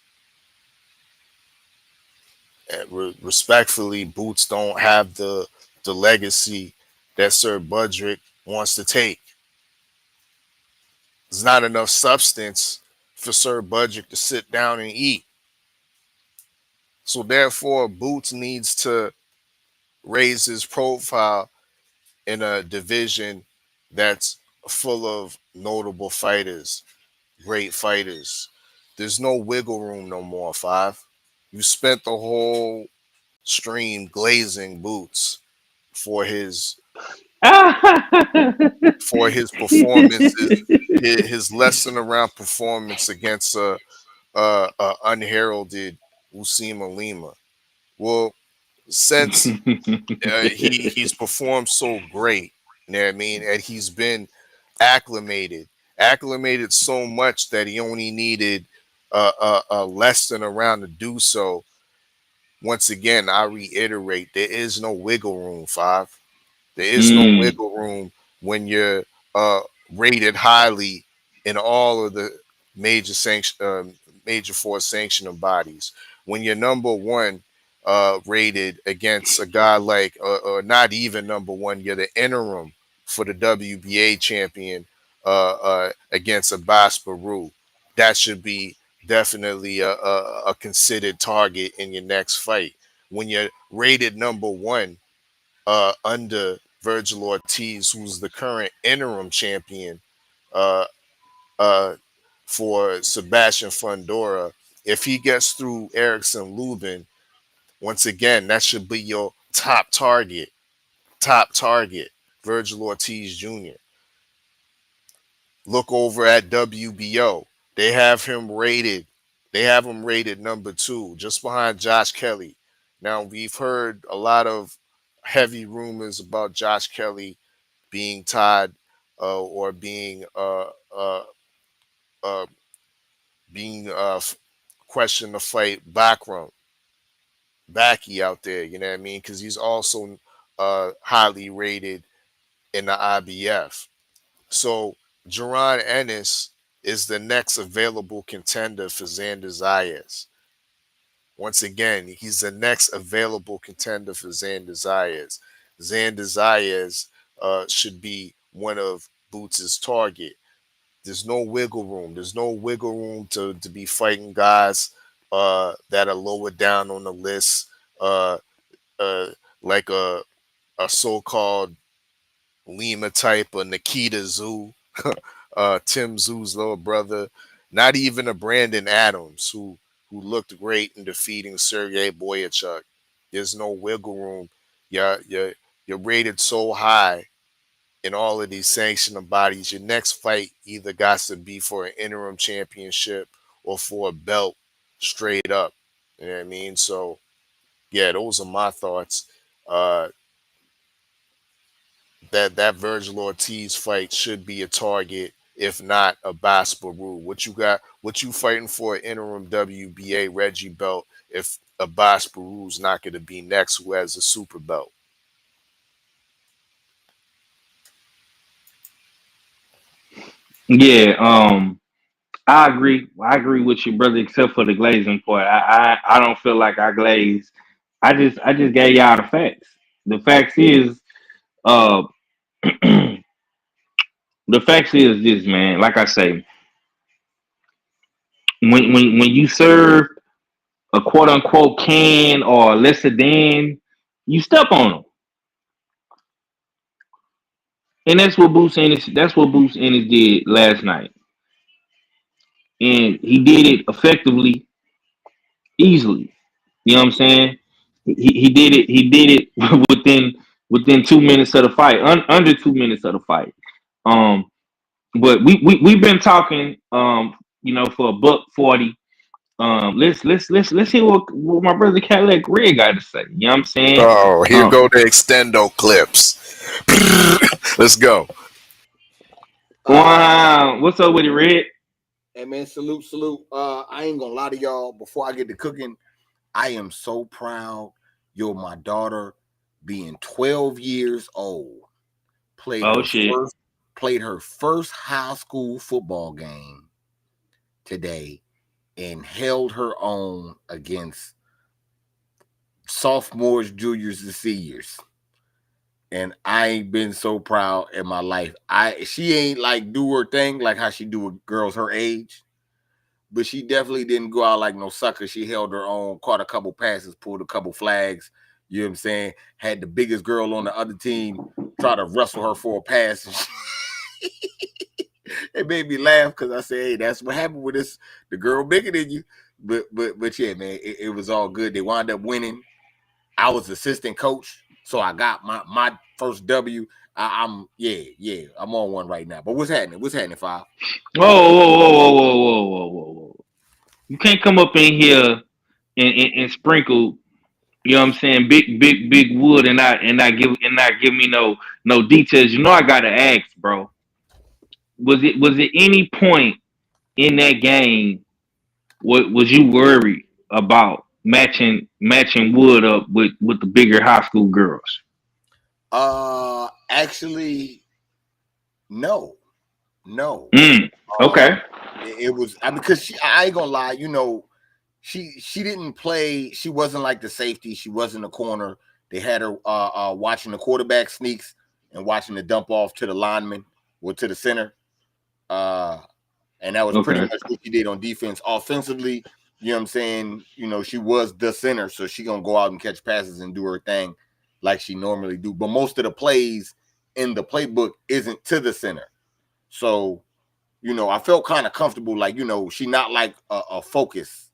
And respectfully, Boots don't have the legacy that Sir Budrick wants to take. There's not enough substance for Sir Budrick to sit down and eat. So therefore, Boots needs to raise his profile in a division that's full of notable fighters, great fighters. There's no wiggle room no more, Five. You spent the whole stream glazing Boots for his performances, his lesson around performance against a unheralded Usima Lima. Well, since he's performed so great, you know what I mean, and he's been acclimated acclimated so much that he only needed less than a round to do so. Once again, I reiterate, there is no wiggle room, Five. There is no Mm. wiggle room when you're uh, rated highly in all of the major force sanctioning bodies. When you're number one rated against a guy like, or not even number one, you're the interim for the WBA champion against Abbas Baru. That should be definitely a considered target in your next fight. When you're rated number one under Virgil Ortiz, who's the current interim champion uh, uh, for Sebastian Fundora. If he gets through Erickson Lubin, once again, that should be your top target. Top target, Virgil Ortiz Jr. Look over at WBO. They have him rated. They have him rated number two, just behind Josh Kelly. Now we've heard a lot of heavy rumors about Josh Kelly being tied or uh, being questioned to fight Backrum Backy out there. You know what I mean? Because he's also highly rated in the IBF. So Jaron Ennis is the next available contender for Xander Zayas. Once again, he's the next available contender for Xander Zayas. Xander Zayas should be one of Boots' target. There's no wiggle room. There's no wiggle room to be fighting guys that are lower down on the list, uh, uh, like a so-called Lima type, or Nikita Tszyu, Tim Tszyu's little brother. Not even a Brandon Adams, who looked great in defeating Sergey Boyachuk. There's no wiggle room. You're rated so high in all of these sanctioning bodies. Your next fight either got to be for an interim championship or for a belt straight up. You know what I mean? So yeah, those are my thoughts. Uh, that Virgil Ortiz fight should be a target, if not a Bas Baru. What you got? What you fighting for? An interim WBA Reggie belt? If a Bas Baru's not going to be next, who has a super belt? Yeah, I agree. I agree with you, brother, except for the glazing part. I don't feel like I glaze. I just gave y'all the facts. The facts is uh the facts is this, man. Like I say, when you serve a quote unquote can or lesser than, you step on them. And that's what Boots Ennis did last night. And he did it effectively, easily. You know what I'm saying? He did it within 2 minutes of the fight, under 2 minutes of the fight. Um, but we've been talking, for a buck 40. Let's hear what my brother Cadillac Greg got to say. You know what I'm saying? Oh, here go the extendo clips. Let's go. Wow, what's up with it, Red? Hey man, salute. I ain't gonna lie to y'all. Before I get to cooking, I am so proud. My daughter, being 12 years old, played Oh shit. her first high school football game today, and held her own against sophomores, juniors, and seniors. And I ain't been so proud in my life. She ain't like do her thing like how she do with girls her age, but she definitely didn't go out like no sucker. She held her own, caught a couple passes, pulled a couple flags. You know what I'm saying? Had the biggest girl on the other team try to wrestle her for a pass. It made me laugh because I said, "Hey, that's what happened with this. The girl bigger than you." But yeah, man, it was all good. They wound up winning. I was assistant coach, so I got my first W. I'm on one right now. But what's happening? What's happening, Five? Whoa. You can't come up in here and sprinkle, you know what I'm saying, big wood and not give me no details. You know I gotta ask, bro. was it any point in that game was you worried about matching Wood up with the bigger high school girls? Actually, no. Okay. It was because I ain't gonna lie, you know, she didn't play. She wasn't like the safety. She wasn't a corner. They had her watching the quarterback sneaks and watching the dump off to the lineman or to the center. And that was pretty much what she did on defense. Offensively, you know what I'm saying? You know, she was the center, so she gonna go out and catch passes and do her thing like she normally do. But most of the plays in the playbook isn't to the center. So, you know, I felt kind of comfortable, like, you know, she not like a focus.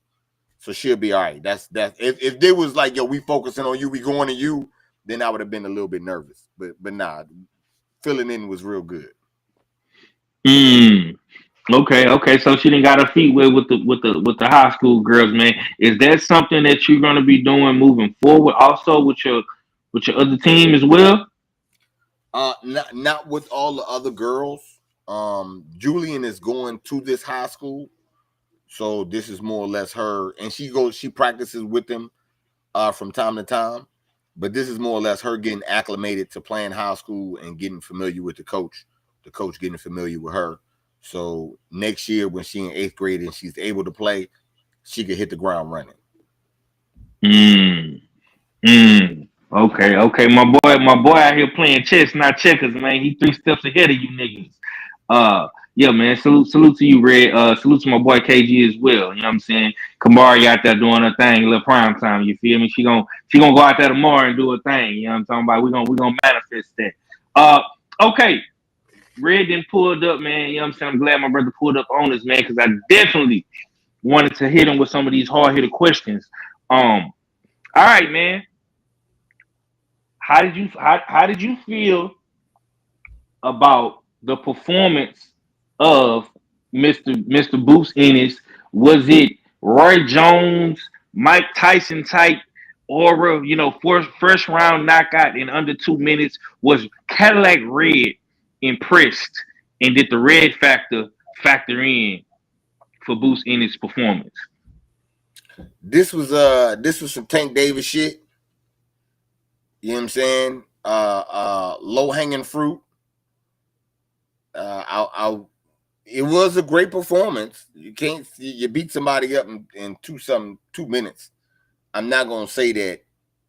So she'll be all right. That's if there was like, yo, we focusing on you, we going to you, then I would have been a little bit nervous. But nah, filling in was real good. Okay. So she didn't got her feet wet with the high school girls, man. Is that something that you're gonna be doing moving forward, also with your other team as well? Not with all the other girls. Julian is going to this high school, so this is more or less her, and she practices with them from time to time, but this is more or less her getting acclimated to playing high school and getting familiar with the coach getting familiar with her. So next year when she's in 8th grade and she's able to play, she could hit the ground running. Okay. My boy out here playing chess, not checkers, man. He 3 steps ahead of you niggas. Yeah, man. Salute to you, Red. Salute to my boy KG as well. You know what I'm saying? Kamari out there doing her thing, little prime time. You feel me? She gonna go out there tomorrow and do her thing. You know what I'm talking about? We gonna manifest that. Okay. Red didn't pulled up, man. You know what I'm saying? I'm glad my brother pulled up on us, man, because I definitely wanted to hit him with some of these hard hitter questions. All right, man. How did you feel about the performance of Mr. Boots Ennis? Was it Roy Jones, Mike Tyson type aura, you know, first round knockout in under 2 minutes? Was Cadillac Red impressed? And did the red factor in for Boots Ennis' performance? This was some Tank Davis shit. You know what I'm saying? Low hanging fruit. It was a great performance. You beat somebody up in 2 minutes. I'm not gonna say that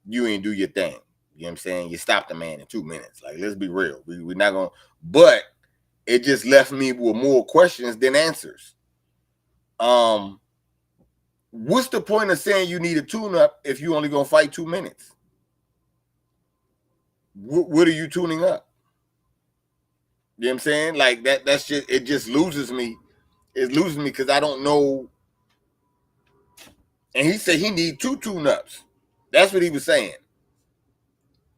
you ain't do your thing. You know what I'm saying? You stopped the man in 2 minutes. Like, let's be real. We're not gonna, but it just left me with more questions than answers. What's the point of saying you need a tune-up if you only gonna fight 2 minutes? What are you tuning up? You know what I'm saying? Like that's just, it just loses me. It loses me because I don't know. And he said he need 2 tune-ups. That's what he was saying.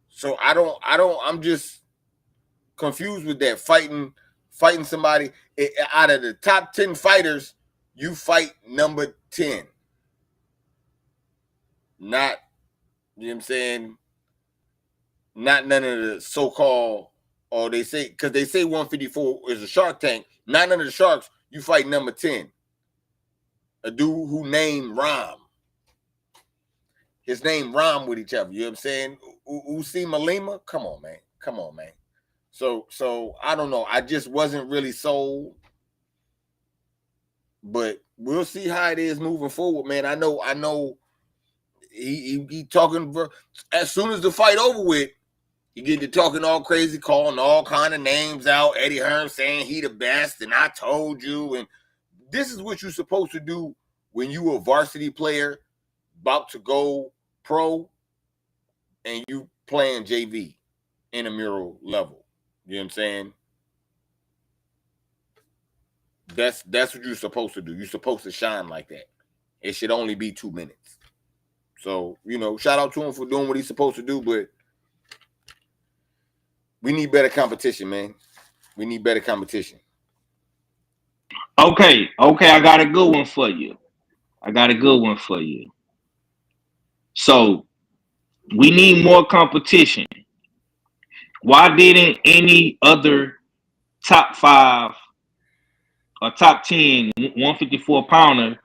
So I'm just confused with that. Fighting somebody out of the top 10 fighters, you fight number 10. Not, you know what I'm saying? Not none of the so-called, or they say, because they say 154 is a Shark Tank. Not none of the Sharks, you fight number 10. A dude who named Ram. His name rhyme with each other. You know what I'm saying? Usima Lima? Come on, man. So I don't know. I just wasn't really sold. But we'll see how it is moving forward, man. I know he talking, as soon as the fight over with, you get to talking all crazy, calling all kind of names out. Eddie Hearn saying he the best, and I told you. And this is what you're supposed to do when you a varsity player about to go pro and you playing JV intramural level. You know what I'm saying? That's what you're supposed to do. You're supposed to shine like that. It should only be 2 minutes. So, you know, shout out to him for doing what he's supposed to do, but we need better competition, man. We need better competition. Okay, I got a good one for you. So, we need more competition. Why didn't any other top 5 a top 10 154 pounder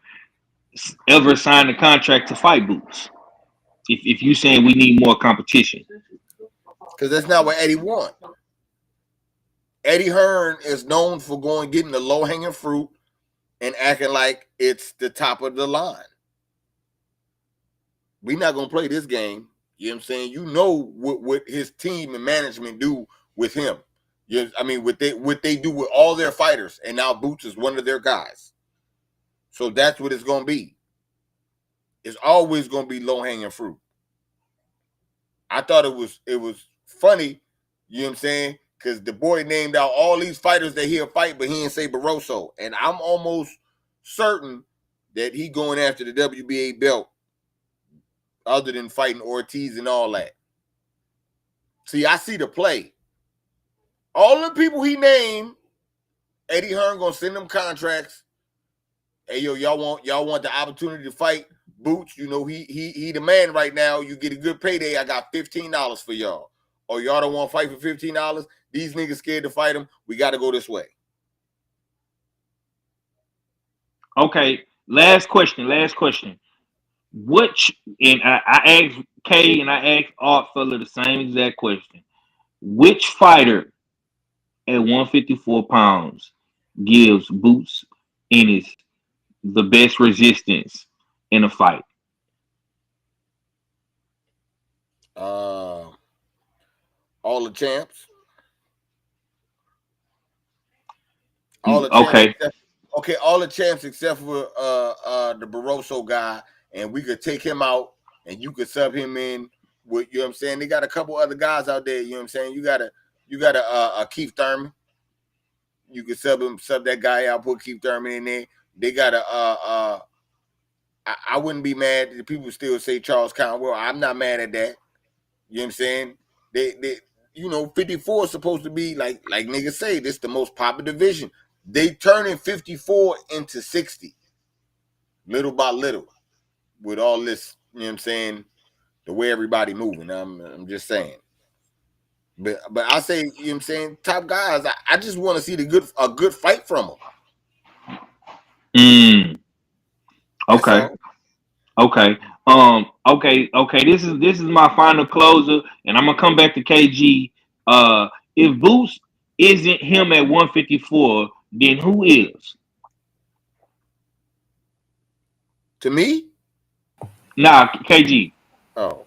ever signed a contract to fight Boots? If you saying we need more competition, because that's not what Eddie wants. Eddie Hearn is known for getting the low hanging fruit and acting like it's the top of the line. We're not gonna play this game. You know what I'm saying? You know what his team and management do with him. I mean, what they do with all their fighters, and now Boots is one of their guys. So that's what it's gonna be. It's always gonna be low hanging fruit. I thought it was funny, you know what I'm saying? Because the boy named out all these fighters that he'll fight, but he didn't say Barroso. And I'm almost certain that he going after the WBA belt other than fighting Ortiz and all that. See, I see the play. All the people he named, Eddie Hearn gonna send them contracts. Hey, yo, y'all want the opportunity to fight Boots? You know, he the man right now. You get a good payday. I got $15 for y'all. Or y'all don't want to fight for $15? These niggas scared to fight him. We got to go this way. okay. Last question. And I asked Kay and I asked Art Fella the same exact question. Which fighter at 154 pounds gives Boots Ennis the best resistance in a fight? All the champs. All the champs. Okay, all the champs except for the Barroso guy, and we could take him out and you could sub him in with, you know what I'm saying? They got a couple other guys out there, you know what I'm saying? You got a Keith Thurman. You could sub that guy out, put Keith Thurman in there. They got I wouldn't be mad. The people still say Charles Conwell. I'm not mad at that. You know what I'm saying? They 54 is supposed to be like niggas say, this the most popular division. They turning 54 into 60, little by little, with all this, you know what I'm saying, the way everybody moving. I'm just saying. But I say, you know what I'm saying, top guys, I just want to see a good fight from them. Okay. Okay. This is my final closer, and I'm gonna come back to KG. If Boots isn't him at 154, then who is? To me? Nah, KG. Oh.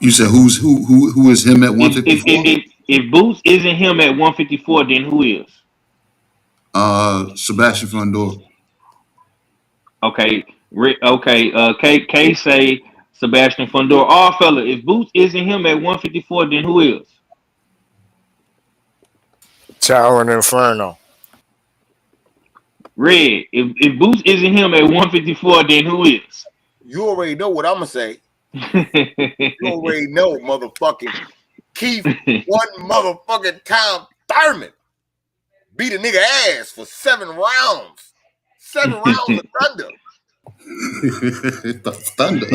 You said who is him at 154? If Boots isn't him at 154, then who is? Sebastian Fundora. Okay. K say Sebastian Fundora. Oh, fella, if Boots isn't him at 154, then who is? Tower Inferno. Red. If Boots isn't him at 154, then who is? You already know what I'm gonna say. You already know, motherfucking Keith, one motherfucking time Thurman beat a nigga ass for 7 rounds. 7 rounds of thunder. The thunder.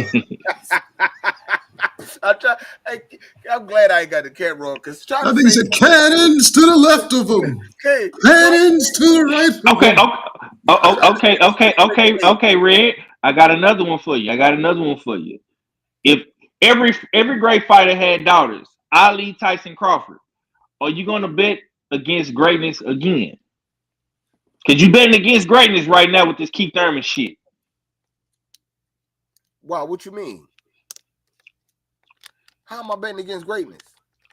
I'm glad I ain't got the camera on, because I think he said cannons to the left of him. Okay. Cannons to the right of him. Okay, Red. I got another one for you. If every great fighter had daughters, Ali, Tyson, Crawford, are you gonna bet against greatness again? Because you betting against greatness right now with this Keith Thurman shit. Wow, what you mean? How am I betting against greatness?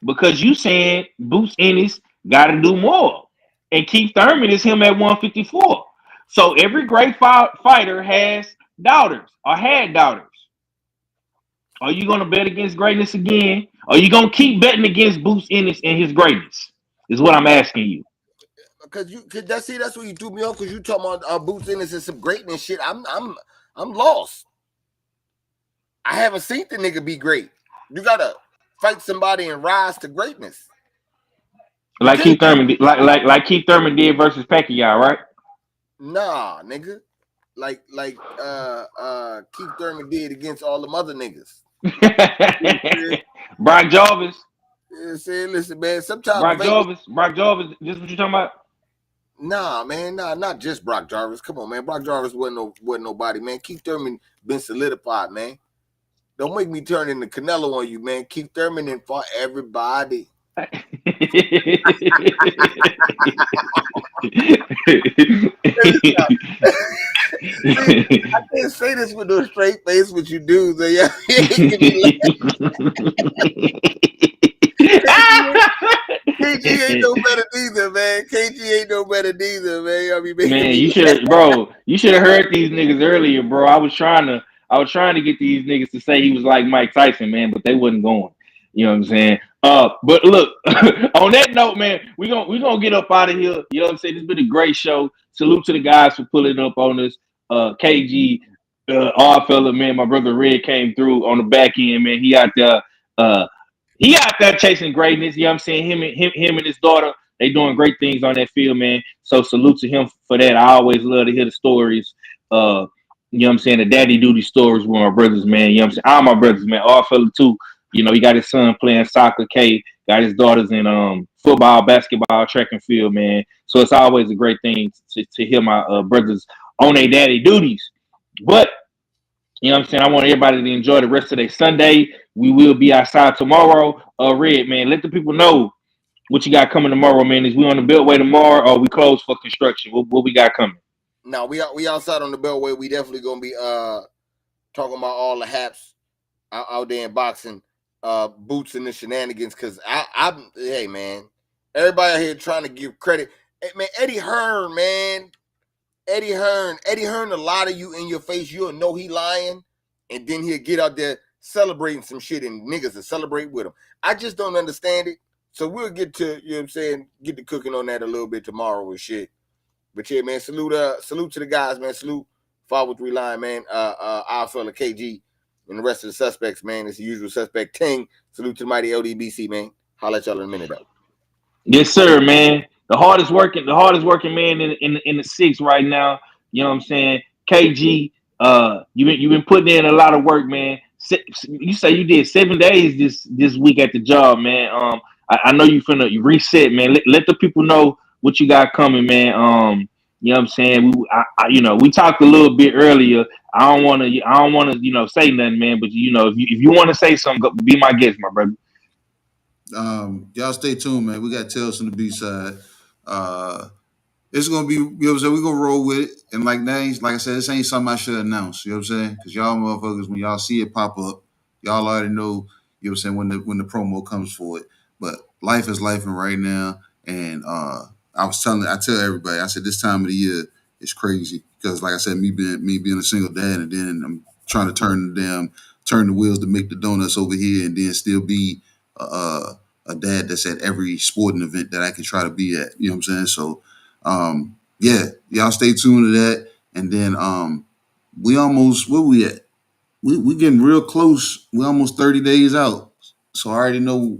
Because you saying Boots Ennis got to do more, and Keith Thurman is him at 154. So every great fighter has daughters or had daughters. Are you going to bet against greatness again? Or are you going to keep betting against Boots Ennis and his greatness? Is what I'm asking you. Because that's what you threw me off, because you talking about Boots Ennis and some greatness shit. I'm lost. I haven't seen the nigga be great. You gotta fight somebody and rise to greatness. Like Keith Thurman did, like Keith Thurman did versus Pacquiao, right? Nah, nigga. Like Keith Thurman did against all them other niggas. Brock Jarvis. Yeah, say, listen, man. Sometimes Brock Jarvis. This is what you talking about? Nah, man, not just Brock Jarvis. Come on, man. Brock Jarvis wasn't nobody, man. Keith Thurman been solidified, man. Don't make me turn into Canelo on you, man. Keith Thurman and fought everybody. I See, I can't say this with no straight face, what you do. So yeah, KG ain't no better neither, man. KG ain't no better neither, man. I mean, Man, you should have heard these niggas earlier, bro. I was trying to get these niggas to say he was like Mike Tyson, man, but they wasn't going. You know what I'm saying? But look, on that note, man, we gonna get up out of here. You know what I'm saying? It's been a great show. Salute to the guys for pulling up on us. KG, our fella, man, my brother Red came through on the back end, man. He out there chasing greatness. You know what I'm saying? Him and his daughter, they doing great things on that field, man. So salute to him for that. I always love to hear the stories. You know what I'm saying? The daddy duty stories with my brothers, man. You know what I'm saying? All my brothers, man. All fella too. You know, he got his son playing soccer, K, got his daughters in football, basketball, track and field, man. So it's always a great thing to hear my brothers on their daddy duties. But you know what I'm saying? I want everybody to enjoy the rest of their Sunday. We will be outside tomorrow. Red, man, let the people know what you got coming tomorrow, man. Is we on the Beltway tomorrow or we close for construction? What we got coming? No, we outside on the Beltway. We definitely gonna be talking about all the haps out there in boxing, boots and the shenanigans. Cause I'm hey man, everybody out here trying to give credit. Hey, man, Eddie Hearn, man. Eddie Hearn will lie to you in your face. You'll know he lying, and then he'll get out there celebrating some shit, and niggas will celebrate with him. I just don't understand it. So we'll get to, you know what I'm saying, get to cooking on that a little bit tomorrow with shit. But yeah, man, salute to the guys, man. Salute 503 line, man. Our fella KG and the rest of the suspects, man. It's the usual suspect Ting. Salute to the mighty LDBC, man. Holla at y'all in a minute, though. Yes, sir, man. The hardest working man in the six right now. You know what I'm saying? KG, you've been putting in a lot of work, man. You say you did 7 days this week at the job, man. I know you reset, man. Let the people know what you got coming, man. You know what I'm saying? We talked a little bit earlier. I don't want to say nothing, man. But if you want to say something, be my guest, my brother. Y'all stay tuned, man. We got Tales from the B-side. It's gonna be, you know what I'm saying, we're gonna roll with it. And like I said, this ain't something I should announce, you know what I'm saying? Because y'all motherfuckers, when y'all see it pop up, y'all already know, you know what I'm saying, when the promo comes for it. But life is life right now. And I tell everybody, I said this time of the year is crazy. Because like I said, me being a single dad, and then I'm trying to turn the wheels to make the donuts over here, and then still be a dad that's at every sporting event that I can try to be at. You know what I'm saying? So yeah, y'all stay tuned to that. And then we almost, where we at? We getting real close. We almost 30 days out. So I already know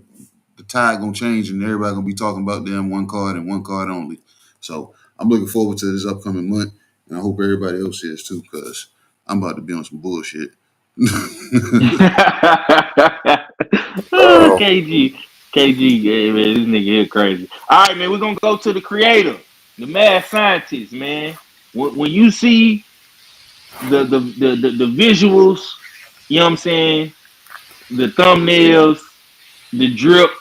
the tide gonna change and everybody gonna be talking about them one card and one card only. So I'm looking forward to this upcoming month, and I hope everybody else is too, because I'm about to be on some bullshit. KG, yeah, man, this nigga here crazy. All right, man, we're gonna go to the creator, the mad scientist, man. When you see the visuals, you know what I'm saying, the thumbnails, the drip,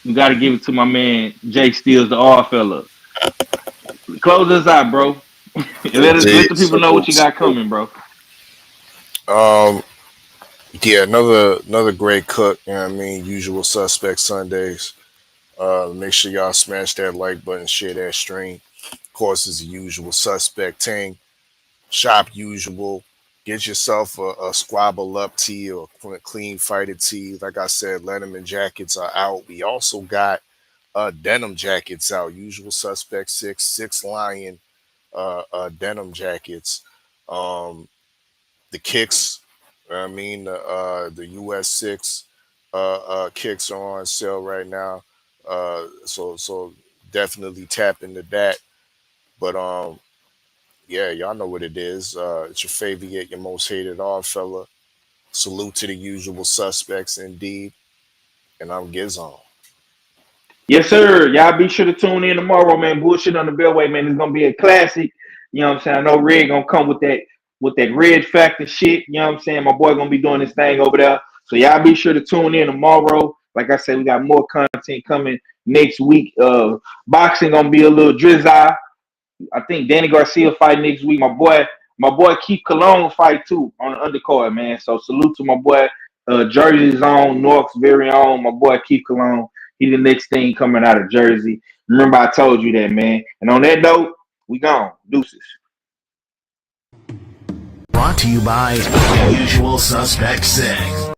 you got to give it to my man Jake Steels, the R fella. Close us out, bro. let the people know what you got coming, bro. Yeah, another great cook. You know what I mean? Usual Suspect Sundays. Make sure y'all smash that like button, share that stream. Of course, it's the usual suspect thing. Shop usual. Get yourself a squabble up tee or clean fighted tee. Like I said, Letterman jackets are out. We also got denim jackets out. Usual suspect six lion denim jackets. The kicks. I mean, the US6 kicks are on sale right now. So definitely tap into that. But yeah, y'all know what it is. It's your favorite yet your most hated odd fella. Salute to the usual suspects indeed. And I'm Gizon. Yes, sir. Y'all be sure to tune in tomorrow, man. Bullshit on the Bellway, man. It's gonna be a classic. You know what I'm saying? I know Red gonna come with that red factor shit. You know what I'm saying? My boy gonna be doing his thing over there. So y'all be sure to tune in tomorrow. Like I said, we got more content coming next week. Boxing gonna be a little drizzy. I think Danny Garcia fight next week. My boy Keith Cologne fight too on the undercard, man. So salute to my boy, Jersey's own, North's very own, my boy Keith Cologne. He the next thing coming out of Jersey. Remember I told you that, man. And on that note, we gone. Deuces. Brought to you by Usual Suspect 6.